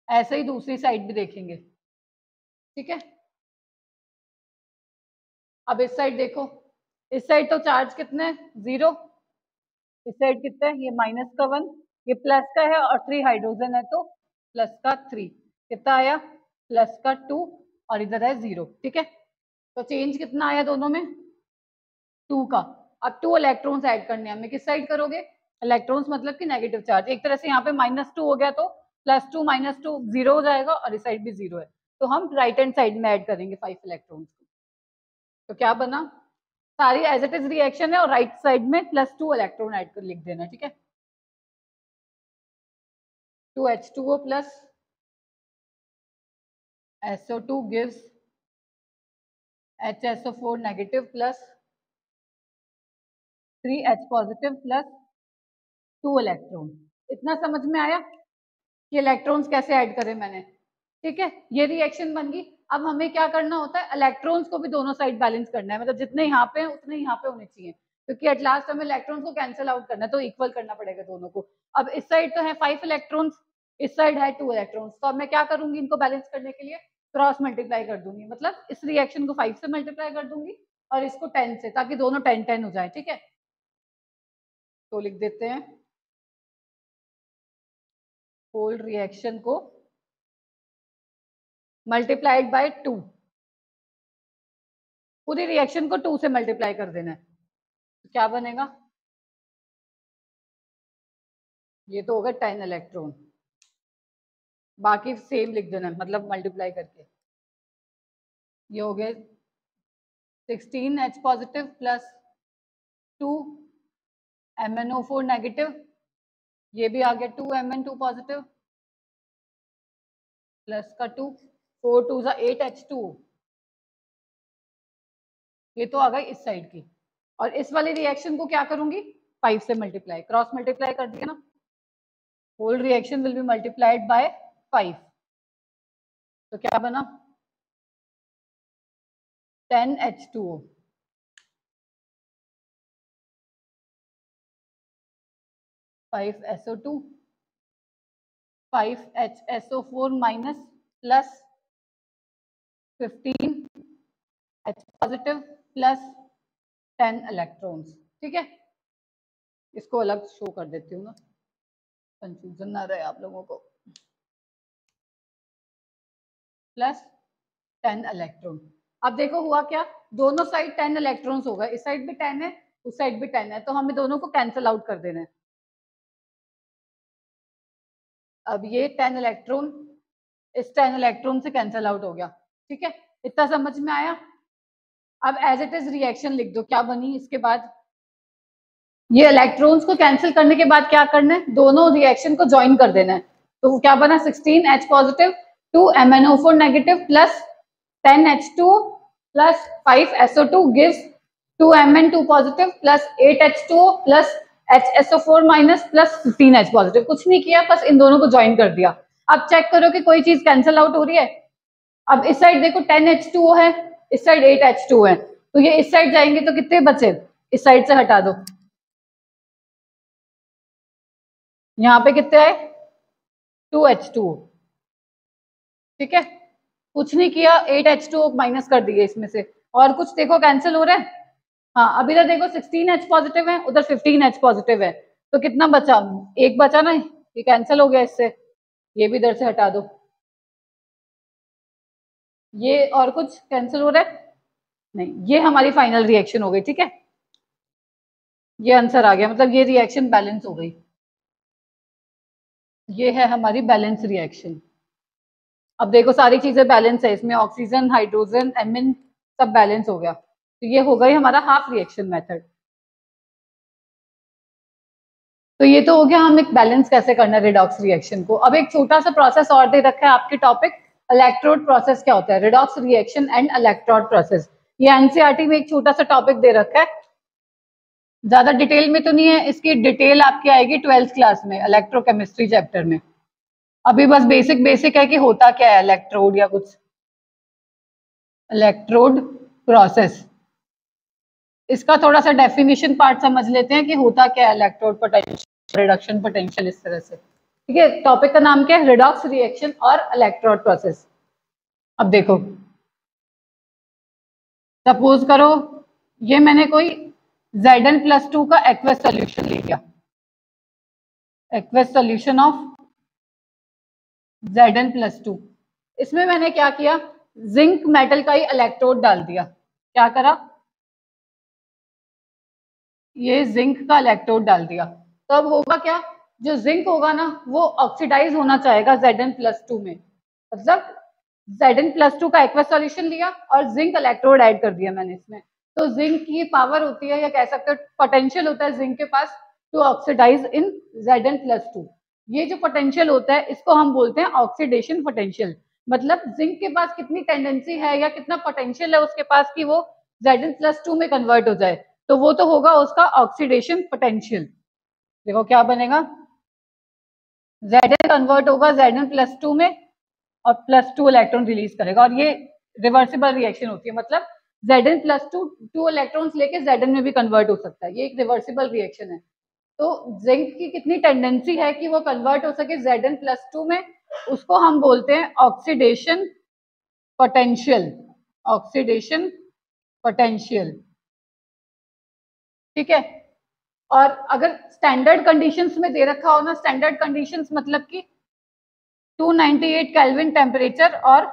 Speaker 1: ऐसे ही दूसरी साइड भी देखेंगे। ठीक है, अब इस साइड देखो, इस साइड तो चार्ज कितने हैं, 0, इस साइड कितना है, ये माइनस का 1, ये प्लस का है और 3 हाइड्रोजन है तो प्लस का 3, कितना आया, प्लस का 2, और इधर है 0। ठीक है, तो चेंज कितना आया दोनों में, 2 का। अब 2 इलेक्ट्रॉन्स ऐड करने हैं हमें, किस साइड करोगे, इलेक्ट्रॉन्स मतलब कि नेगेटिव चार्ज, एक तरह से यहाँ पे -2 हो गया तो +2 -2 0 हो जाएगा, और इस साइड भी 0 है, तो हम राइट हैंड साइड में ऐड करेंगे 5 इलेक्ट्रॉन्स को। तो क्या बना, सारी एज इट इज रिएक्शन है और राइट साइड में +2 इलेक्ट्रॉन ऐड कर लिख देना। ठीक है, 2H2O plus SO2 gives HSO4 negative plus 3H positive plus 2 electron. इतना समझ में आया कि इलेक्ट्रॉन्स कैसे ऐड करें मैंने। ठीक है, ये रिएक्शन बन गई। अब हमें क्या करना होता है, इलेक्ट्रॉन्स को भी दोनों साइड बैलेंस करना है, मतलब जितने यहाँ पे हैं उतने यहाँ पे होने चाहिए, क्योंकि एट लास्ट हमें इलेक्ट्रॉन्स को कैंसिल आउट करना है, तो इक्वल करना पड़ेगा दोनों को। अब इस साइड तो है 5 इलेक्ट्रॉन्स, इस साइड है 2 इलेक्ट्रॉन्स, तो अब मैं क्या करूंगी, इनको बैलेंस करने के लिए क्रॉस मल्टीप्लाई कर दूंगी, मतलब इस रिएक्शन को 5 से मल्टीप्लाई कर दूंगी और इसको 10 से, ताकि दोनों 10-10 हो जाए। ठीक है, तो लिख देते हैं, होल रिएक्शन को मल्टीप्लाइड बाय 2, पूरी रिएक्शन को 2 से मल्टीप्लाई कर देना है, तो क्या बनेगा, ये तो होगा 10 इलेक्ट्रॉन, बाकी सेम लिख देना मतलब मल्टीप्लाई करके। ये हो गए 16H positive plus 2 MnO4 negative, ये भी आ गया 2 Mn2 पॉजिटिव प्लस का 2, 4 2 8H2, ये तो आ गई इस साइड की। और इस वाली रिएक्शन को क्या करूंगी, 5 से मल्टीप्लाई, क्रॉस मल्टीप्लाई कर दिया ना, whole reaction will be multiplied by 5, तो क्या बना 10H2O, 5SO2, 5HSO4 minus plus 15H positive plus 10 electrons. ठीक है, इसको अलग शो कर देती हूँ ना, कंफ्यूजन ना रहे आप लोगों को, प्लस 10 इलेक्ट्रॉन। अब देखो हुआ क्या, दोनों साइड 10 इलेक्ट्रॉन्स हो गए, इस साइड भी 10 है, उस साइड भी 10 है, तो हमें दोनों को कैंसिल आउट कर देना है। अब ये 10 इलेक्ट्रॉन इस 10 इलेक्ट्रॉन से कैंसिल आउट हो गया। ठीक है, इतना समझ में आया। अब एज इट इज रिएक्शन लिख दो, क्या बनी इसके बाद, ये इलेक्ट्रॉन्स को कैंसिल करने के बाद क्या करना है, दोनों रिएक्शन को ज्वाइन कर देना है। तो क्या बना 16H positive 2 MnO4 negative plus 10H2 plus 5SO2 gives 2Mn2 positive plus 8H2O plus HSO4 minus plus 15H positive. कुछ नहीं किया, बस इन दोनों को ज्वाइन कर दिया। अब चेक करो कि कोई चीज कैंसिल आउट हो रही है। अब इस साइड देखो 10H2O है, इस साइड 8H2O है, तो ये इस साइड जाएंगे तो कितने बचे, इस साइड से हटा दो, यहाँ पे कितने आए 2H2O। ठीक है, कुछ नहीं किया, 8H2O माइनस कर दिए इसमें से, और कुछ देखो कैंसिल हो रहा है। हाँ, अब इधर देखो 16H पॉजिटिव है, उधर 15H पॉजिटिव है, तो कितना बचा, एक बचा ना, ये कैंसिल हो गया इससे, ये भी इधर से हटा दो, ये और कुछ कैंसिल हो रहा है नहीं, ये हमारी फाइनल रिएक्शन हो गई। ठीक है, ये आंसर आ गया, मतलब ये रिएक्शन बैलेंस हो गई, ये है हमारी बैलेंस रिएक्शन। अब देखो सारी चीजें बैलेंस है, इसमें ऑक्सीजन, हाइड्रोजन, एमिन सब बैलेंस हो गया, तो ये हो गई हमारा हाफ रिएक्शन मेथड। तो ये तो हो गया हम एक बैलेंस कैसे करना है रिडॉक्स रिएक्शन को। अब एक छोटा सा प्रोसेस और दे रखा है आपके टॉपिक, इलेक्ट्रोड प्रोसेस क्या होता है, redox reaction and electrode process. ये एनसीईआरटी में एक छोटा सा टॉपिक दे रखा है, ज्यादा डिटेल में तो नहीं है, इसकी डिटेल आपकी आएगी 12th क्लास में इलेक्ट्रोकेमिस्ट्री चैप्टर में। अभी बस बेसिक बेसिक है कि होता क्या है इलेक्ट्रोड या कुछ, इलेक्ट्रोड प्रोसेस, इसका थोड़ा सा डेफिनेशन पार्ट समझ लेते हैं कि होता क्या है इलेक्ट्रोड पोटेंशियल, रिडक्शन पोटेंशियल, इस तरह से। ठीक है, टॉपिक का नाम क्या है, रिडॉक्स रिएक्शन और इलेक्ट्रोड प्रोसेस। अब देखो सपोज करो ये मैंने कोई Zn+2 का एक्वस सॉल्यूशन ले लिया, एक्वस सॉल्यूशन ऑफ Zn+2, इसमें मैंने क्या किया, जिंक मेटल का ही इलेक्ट्रोड डाल दिया। क्या करा, ये जिंक का इलेक्ट्रोड डाल दिया, तो अब होगा क्या, जो जिंक होगा ना वो ऑक्सीडाइज होना चाहेगा Zn+2 में, मतलब Zn+2 का एक्वस सॉल्यूशन लिया और जिंक इलेक्ट्रोड ऐड कर दिया मैंने इसमें, तो जिंक की पावर होती है या कह सकते हो पोटेंशियल होता है जिंक के पास टू ऑक्सीडाइज इन Zn+2। ये जो पोटेंशियल होता है इसको हम बोलते हैं ऑक्सीडेशन पोटेंशियल, मतलब जिंक के पास कितनी टेंडेंसी है या कितना पोटेंशियल है उसके पास कि वो Zn+2 में कन्वर्ट हो जाए, तो वो तो होगा उसका ऑक्सीडेशन पोटेंशियल। देखो क्या बनेगा, Zn कन्वर्ट होगा Zn+2 में और +2 इलेक्ट्रॉन रिलीज करेगा, और ये रिवर्सिबल रिएक्शन होती है, मतलब Zn+2 2 इलेक्ट्रॉन्स लेके Zn में भी कन्वर्ट हो सकता है, ये एक रिवर्सिबल रिएक्शन है। तो जिंक की कितनी टेंडेंसी है कि वो कन्वर्ट हो सके Zn+2 में, उसको हम बोलते हैं ऑक्सीडेशन पोटेंशियल, ऑक्सीडेशन पोटेंशियल। ठीक है, और अगर स्टैंडर्ड कंडीशंस में दे रखा हो ना, स्टैंडर्ड कंडीशंस मतलब कि 298 केल्विन टेम्परेचर और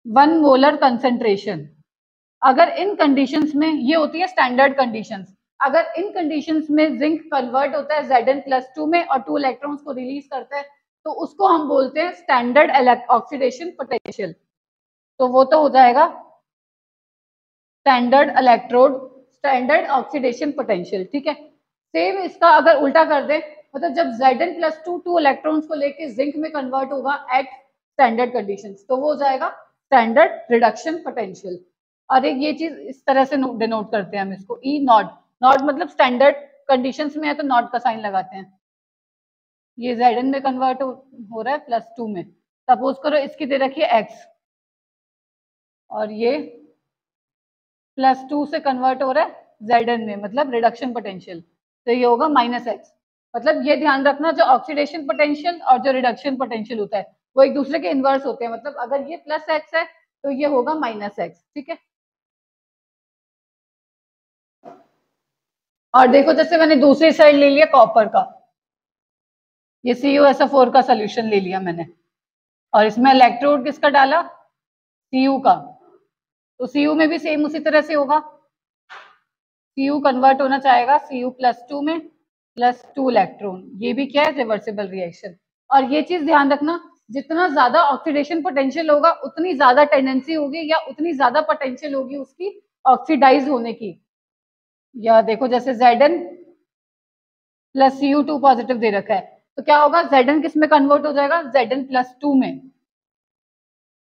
Speaker 1: 1 मोलर कंसेंट्रेशन, अगर इन कंडीशंस में, ये होती है स्टैंडर्ड कंडीशंस, अगर इन कंडीशंस में जिंक कन्वर्ट होता है Zn+2 में और 2 इलेक्ट्रॉन्स को रिलीज करता है, तो उसको हम बोलते हैं स्टैंडर्ड ऑक्सीडेशन पोटेंशियल। तो वो तो हो जाएगा standard electrode, standard oxidation potential. ठीक है, सेम इसका अगर उल्टा कर दे, मतलब जब Zn+2 2 इलेक्ट्रॉन्स को लेके जिंक में कन्वर्ट होगा एट स्टैंडर्ड कंडीशंस, तो वो हो जाएगा स्टैंडर्ड रिडक्शन पोटेंशियल। और एक ये चीज इस तरह से डिनोट करते हैं हम इसको, ई नॉट, नॉट मतलब स्टैंडर्ड कंडीशंस में है तो नॉट का साइन लगाते हैं। ये Zn में कन्वर्ट हो रहा है +2 में, सपोज करो इसकी दे रखी है x और ये +2 से कन्वर्ट हो रहा है Zn में, मतलब रिडक्शन पोटेंशियल, तो ये होगा -x। मतलब ये ध्यान रखना, जो ऑक्सीडेशन पोटेंशियल और जो रिडक्शन पोटेंशियल होता है वो एक दूसरे के इनवर्स होते हैं, मतलब अगर ये +x है तो ये होगा -x। ठीक है, और देखो जैसे मैंने दूसरी साइड ले लिया कॉपर का, ये CuSO4 का सोल्यूशन ले लिया मैंने, और इसमें इलेक्ट्रोड किसका डाला, Cu का, तो Cu में भी सेम उसी तरह से होगा, Cu कन्वर्ट होना चाहेगा Cu+2 में +2 इलेक्ट्रॉन, ये भी क्या है रिवर्सिबल रिएक्शन। और ये चीज ध्यान रखना, जितना ज्यादा ऑक्सीडेशन पोटेंशियल होगा उतनी ज्यादा टेंडेंसी होगी या उतनी ज्यादा पोटेंशियल होगी उसकी ऑक्सीडाइज होने की। या देखो जैसे Zn + Cu2 पॉजिटिव दे रखा है, तो क्या होगा Zn किस में कन्वर्ट हो जाएगा, Zn+2 में,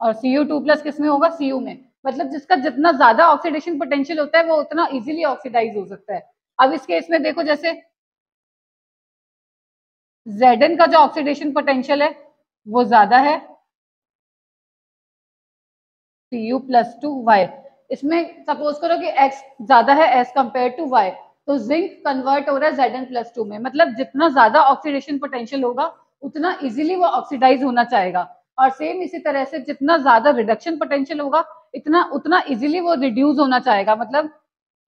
Speaker 1: और Cu2+ किस में होगा, Cu में। मतलब जिसका जितना ज्यादा ऑक्सीडेशन पोटेंशियल होता है वो उतना इजीली ऑक्सीडाइज हो सकता है। अब इस केस में देखो, जैसे Zn का जो ऑक्सीडेशन पोटेंशियल है वो ज्यादा है Cu+2Y। इसमें सपोज करो कि X ज्यादा है एज कम्पेयर टू Y, तो जिंक कन्वर्ट हो रहा है Zn+2 में। मतलब जितना ज्यादा ऑक्सीडेशन पोटेंशियल होगा उतना इजीली वो ऑक्सीडाइज होना चाहेगा। और सेम इसी तरह से जितना ज्यादा रिडक्शन पोटेंशियल होगा इतना उतना इजीली वो रिड्यूस होना चाहेगा। मतलब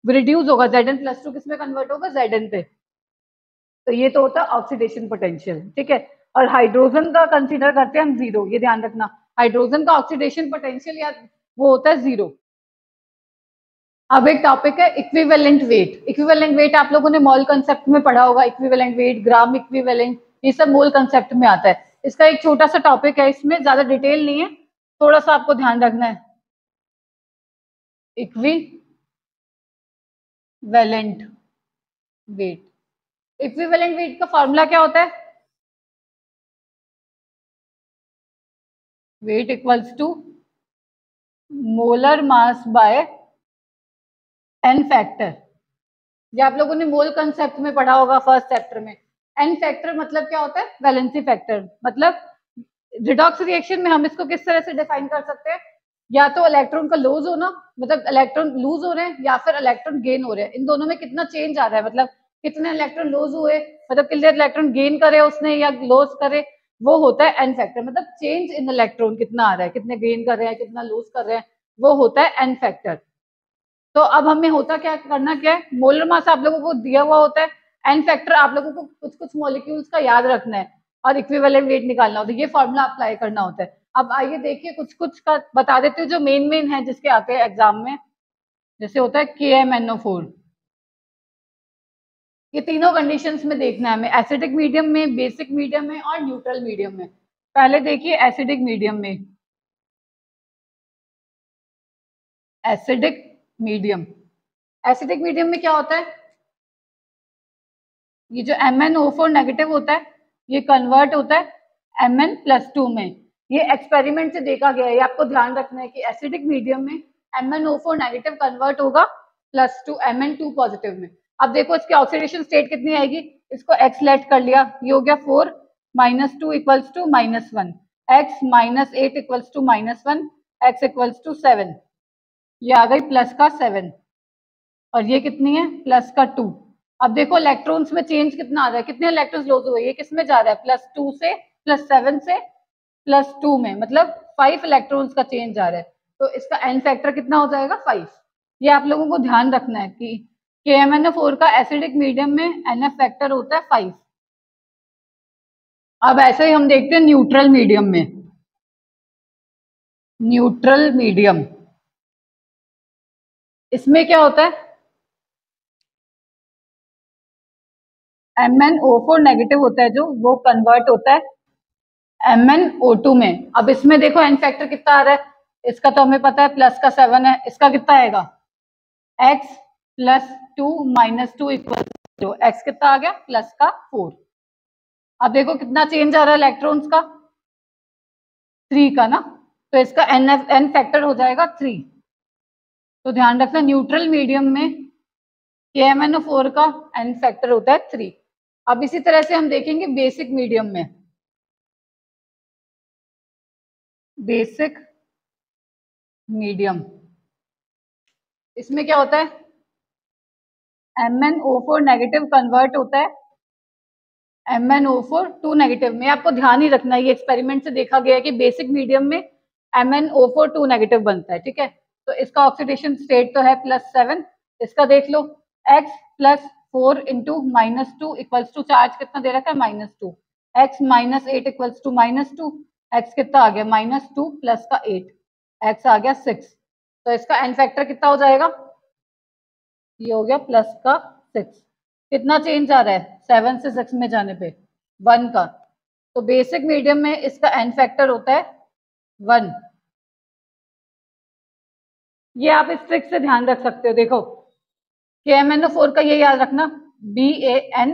Speaker 1: रिड्यूस होगा, Zn+2 किस में कन्वर्ट होगा, Zn पे। तो ये तो होता है ऑक्सीडेशन पोटेंशियल, ठीक है। और हाइड्रोजन का कंसीडर करते हैं हम जीरो, ये ध्यान रखना। हाइड्रोजन का ऑक्सीडेशन पोटेंशियल या वो होता है जीरो। अब एक टॉपिक है इक्विवेलेंट वेट। इक्विवेलेंट वेट आप लोगों ने मोल कंसेप्ट में पढ़ा होगा। इक्विवेलेंट वेट, ग्राम इक्विवेलेंट, ये सब मोल कंसेप्ट में आता है। इसका एक छोटा सा टॉपिक है, इसमें ज्यादा डिटेल नहीं है, थोड़ा सा आपको ध्यान रखना है। इक्विवेलेंट वेट, इक्विवेलेंट वेट का फॉर्मूला क्या होता है, weight equals to molar mass by n factor. ये आप लोगों ने मोल कंसेप्ट में पढ़ा होगा फर्स्ट चैप्टर में। एन फैक्टर मतलब क्या होता है, वैलेंसी फैक्टर। मतलब रिडॉक्स रिएक्शन में हम इसको किस तरह से डिफाइन कर सकते हैं, या तो इलेक्ट्रॉन का लूज होना, मतलब इलेक्ट्रॉन लूज हो रहे हैं, या फिर इलेक्ट्रॉन गेन हो रहे हैं। इन दोनों में कितना चेंज आ रहा है, मतलब कितने इलेक्ट्रॉन लूज हुए, मतलब कितने इलेक्ट्रॉन गेन करे उसने या लॉस करे, वो होता है एन फैक्टर। मतलब चेंज इन इलेक्ट्रॉन कितना आ रहा है, कितने गेन कर रहे हैं, कितना लूज कर रहे हैं, वो होता है एन फैक्टर। तो अब हमें होता क्या, करना क्या है, मोलर मास आप लोगों को दिया हुआ होता है, एन फैक्टर आप लोगों को कुछ कुछ मॉलिक्यूल्स का याद रखना है और इक्विवेलेंट वेट निकालना होता है। ये फॉर्मूला अप्लाई करना होता है। अब आइए देखिए, कुछ कुछ का बता देते हैं जो मेन मेन है जिसके आते हैं एग्जाम में। जैसे होता है KMnO4। ये तीनों कंडीशंस में देखना है हमें, एसिडिक मीडियम में, बेसिक मीडियम में और न्यूट्रल मीडियम में। पहले देखिए एसिडिक मीडियम में, एसिडिक मीडियम, एसिडिक मीडियम में क्या होता है, ये जो MnO4 नेगेटिव होता है ये कन्वर्ट होता है Mn+2 में। ये एक्सपेरिमेंट से देखा गया है, ये आपको ध्यान रखना है कि एसिडिक मीडियम में MnO4 नेगेटिव कन्वर्ट होगा +2 Mn2 पॉजिटिव में। अब देखो इसकी ऑक्सीडेशन स्टेट कितनी आएगी, इसको x लेट कर लिया, ये हो गया 4 -2 equals to -1, x -8 equals to -1, x equals to 7, ये आ गई +7, और ये कितनी है, +2। अब देखो इलेक्ट्रॉन्स में चेंज कितना आ रहा है, कितने इलेक्ट्रॉन्स लॉस हुए, ये किस में जा रहा है, +2 से +7 से +2 में, मतलब 5 इलेक्ट्रॉन्स का चेंज आ रहा है। तो इसका एन फैक्टर कितना हो जाएगा, 5। ये आप लोगों को ध्यान रखना है कि KMnO4 का एसिडिक मीडियम में एनएफ फैक्टर होता है 5। अब ऐसे ही हम देखते हैं न्यूट्रल मीडियम में, न्यूट्रल मीडियम, इसमें क्या होता है, MnO4 नेगेटिव होता है जो, वो कन्वर्ट होता है MnO2 में। अब इसमें देखो एन फैक्टर कितना आ रहा है, इसका तो हमें पता है +7 है, इसका कितना आएगा, x+2 -2 इक्वल टू, x कितना आ गया, +4। अब देखो कितना चेंज आ रहा है इलेक्ट्रॉन्स का, 3 का ना, तो इसका एन फैक्टर हो जाएगा 3। तो ध्यान रखना न्यूट्रल मीडियम में KMnO4 का एन फैक्टर होता है 3। अब इसी तरह से हम देखेंगे बेसिक मीडियम में, बेसिक मीडियम, इसमें क्या होता है, MnO4 नेगेटिव कन्वर्ट होता है MnO4 2 नेगेटिव में। आपको ध्यान ही रखना है, ये एक्सपेरिमेंट से देखा गया है कि बेसिक मीडियम में MnO4 2 नेगेटिव बनता है, ठीक है। तो इसका ऑक्सीडेशन स्टेट तो है +7, इसका देख लो, x+4 into -2 equals to, charge कितना दे रखा है, -2, x -8 इक्वल्स टू -2, x कितना आ गया, -2 प्लस का 8, x आ गया 6। तो इसका एन फैक्टर कितना हो जाएगा, ये हो गया +6। कितना चेंज आ रहा है, 7 से 6 में जाने पे 1 का। तो बेसिक मीडियम में इसका एन फैक्टर होता है 1। ये आप इस ट्रिक से ध्यान रख सकते हो, देखो KMnO4 का ये याद रखना, BAN,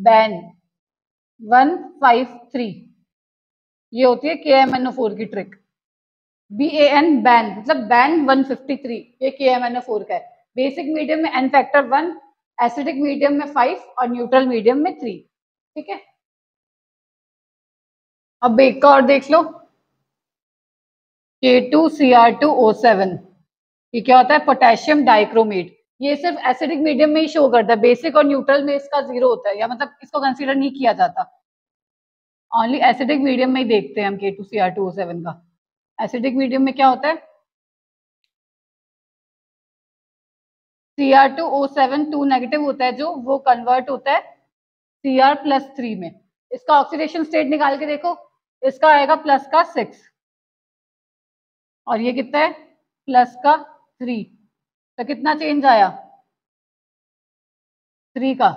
Speaker 1: बैन 153, ये होती है KMnO4 की ट्रिक, BAN बैन मतलब बैन 153, ये KMnO4 का है। बेसिक मीडियम में N फैक्टर 1, एसिडिक मीडियम में 5 और न्यूट्रल मीडियम में 3। ठीक है, अब एक का और देख लो, K2Cr2O7, ये क्या होता है? Potassium dichromate. ये सिर्फ एसिडिक मीडियम में ही शो करता है, बेसिक और न्यूट्रल में इसका जीरो होता है, या मतलब इसको कंसीडर नहीं किया जाता। ओनली एसिडिक मीडियम में ही देखते हैं हम K2Cr2O7 का। एसिडिक मीडियम में क्या होता है? Cr2O7 2 नेगेटिव होता है, जो वो कन्वर्ट होता है Cr+3 में। इसका ऑक्सीडेशन स्टेट निकाल के देखो, इसका आएगा प्लस का 6 और ये कितना है? प्लस का 3। तो कितना चेंज आया? 3 का।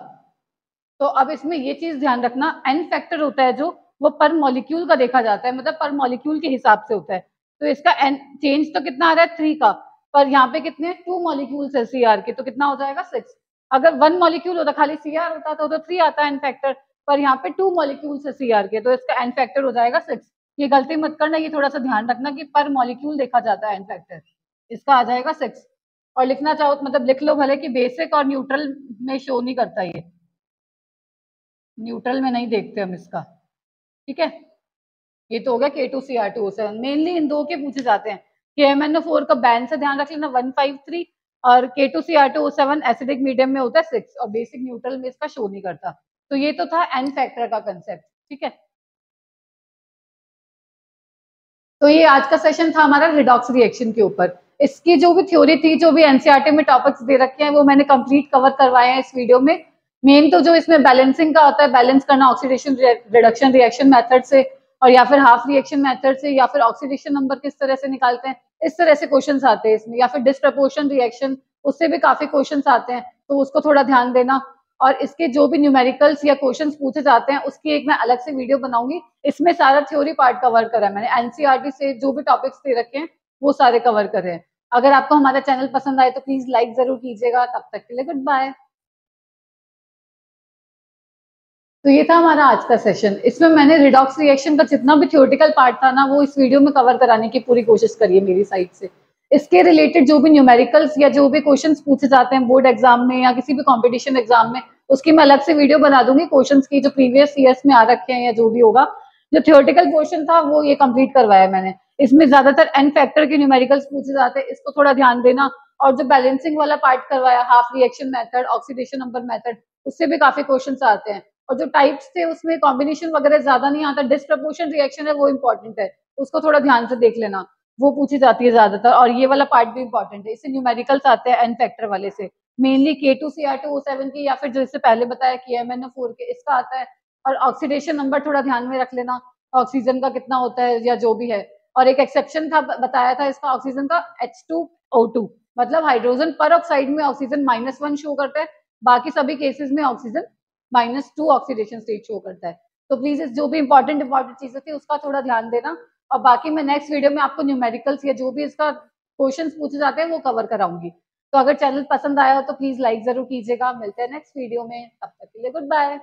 Speaker 1: तो अब इसमें ये चीज ध्यान रखना, एन फैक्टर होता है जो वो पर मॉलिक्यूल का देखा जाता है, मतलब पर मॉलिक्यूल के हिसाब से होता है। तो इसका एन चेंज तो कितना आ रहा है? 3 का, पर यहाँ पे कितने 2 मॉलिक्यूल्स है सीआर के, तो कितना हो जाएगा? 6। अगर 1 मॉलिक्यूल होता, खाली सीआर होता तो 3 आता एन फैक्टर, पर यहाँ पे 2 मॉलिक्यूल्स है सीआर के, तो इसका एन फैक्टर हो जाएगा 6। ये गलती मत करना, ये थोड़ा सा ध्यान रखना कि पर मॉलिक्यूल देखा जाता है एन फैक्टर, इसका आ जाएगा 6। और लिखना चाहो मतलब लिख लो भले कि बेसिक और न्यूट्रल में शो नहीं करता, ये न्यूट्रल में नहीं देखते हम इसका। ठीक है, ये तो हो गया K2Cr2O7। मेनली इन दो के पूछे जाते हैं। KMnO4 का बैन से ध्यान रख लेना 153, और K2Cr2O7 एसिडिक मीडियम में होता है 6 और बेसिक न्यूट्रल में इसका शो नहीं करता। तो ये तो था एन फैक्टर का कंसेप्ट। ठीक है, तो ये आज का सेशन था हमारा रिडॉक्स रिएक्शन के ऊपर। इसकी जो भी थ्योरी थी, जो भी एनसीईआरटी में टॉपिक्स दे रखे हैं, वो मैंने कंप्लीट कवर करवाए हैं इस वीडियो में। मेन तो जो इसमें बैलेंसिंग का होता है, बैलेंस करना ऑक्सीडेशन रिडक्शन रिएक्शन मेथड से, और या फिर हाफ रिएक्शन मेथड से, या फिर ऑक्सीडेशन नंबर किस तरह से निकालते हैं, इस तरह से क्वेश्चंस आते हैं इसमें, या फिर डिस्प्रपोर्शन रिएक्शन, उससे भी काफी क्वेश्चंस आते हैं, तो उसको थोड़ा ध्यान देना। और इसके जो भी न्यूमेरिकल्स या क्वेश्चंस पूछे जाते हैं, उसकी एक मैं अलग से वीडियो बनाऊंगी। इसमें सारा थ्योरी पार्ट कवर करा है मैंने, एनसीईआरटी से जो भी टॉपिक्स दे रखे हैं वो सारे कवर करे हैं। अगर आपको हमारा चैनल पसंद आए तो प्लीज लाइक जरूर कीजिएगा। तब तक के लिए गुड बाय। तो ये था हमारा आज का सेशन। इसमें मैंने रिडॉक्स रिएक्शन का जितना भी थ्योरेटिकल पार्ट था ना, वो इस वीडियो में कवर कराने की पूरी कोशिश करी है मेरी साइड से। इसके रिलेटेड जो भी न्यूमेरिकल्स या जो भी क्वेश्चंस पूछे जाते हैं बोर्ड एग्जाम में या किसी भी कंपटीशन एग्जाम में, उसकी मैं अलग से वीडियो बना दूंगी। क्वेश्चंस की जो प्रीवियस ईयर्स में आ रखे हैं या जो भी होगा, जो थ्योरेटिकल पोर्शन था वो ये कंप्लीट करवाया मैंने। इसमें ज्यादातर एन फैक्टर के न्यूमेरिकल्स पूछे जाते हैं, इसको थोड़ा ध्यान देना। और जो बैलेंसिंग वाला पार्ट करवाया, half reaction method, oxidation number method, उससे भी काफी क्वेश्चंस आते हैं। और जो टाइप्स थे उसमें कॉम्बिनेशन वगैरह ज्यादा नहीं आता, डिस्प्रपोर्शन रिएक्शन है वो इंपॉर्टेंट है, उसको थोड़ा ध्यान से देख लेना, वो पूछी जाती है ज्यादातर। और ये वाला पार्ट भी इंपॉर्टेंट है, इससे न्यूमेरिकल्स आते हैं एन फैक्टर वाले से, मेनली K2Cr2O7 की, या फिर जैसे पहले बताया KMnO4 के, इसका आता है। और ऑक्सीडेशन नंबर थोड़ा ध्यान में रख लेना, ऑक्सीजन का कितना होता है या जो भी है। और एक एक्सेप्शन था, बताया था इसका ऑक्सीजन का, H2O2, मतलब हाइड्रोजन पर ऑक्साइड में ऑक्सीजन -1 शो करता है, बाकी सभी केसेस में ऑक्सीजन -2 ऑक्सीडेशन स्टेट शो करता है। तो प्लीज इस जो भी इंपॉर्टेंट चीजें थी उसका थोड़ा ध्यान देना। और बाकी मैं नेक्स्ट वीडियो में आपको न्यूमेरिकल्स या जो भी इसका क्वेश्चंस पूछे जाते हैं वो कवर कराऊंगी। तो अगर चैनल पसंद आया हो तो प्लीज लाइक जरूर कीजिएगा। मिलते हैं नेक्स्ट वीडियो में, तब तक के लिए गुड बाय।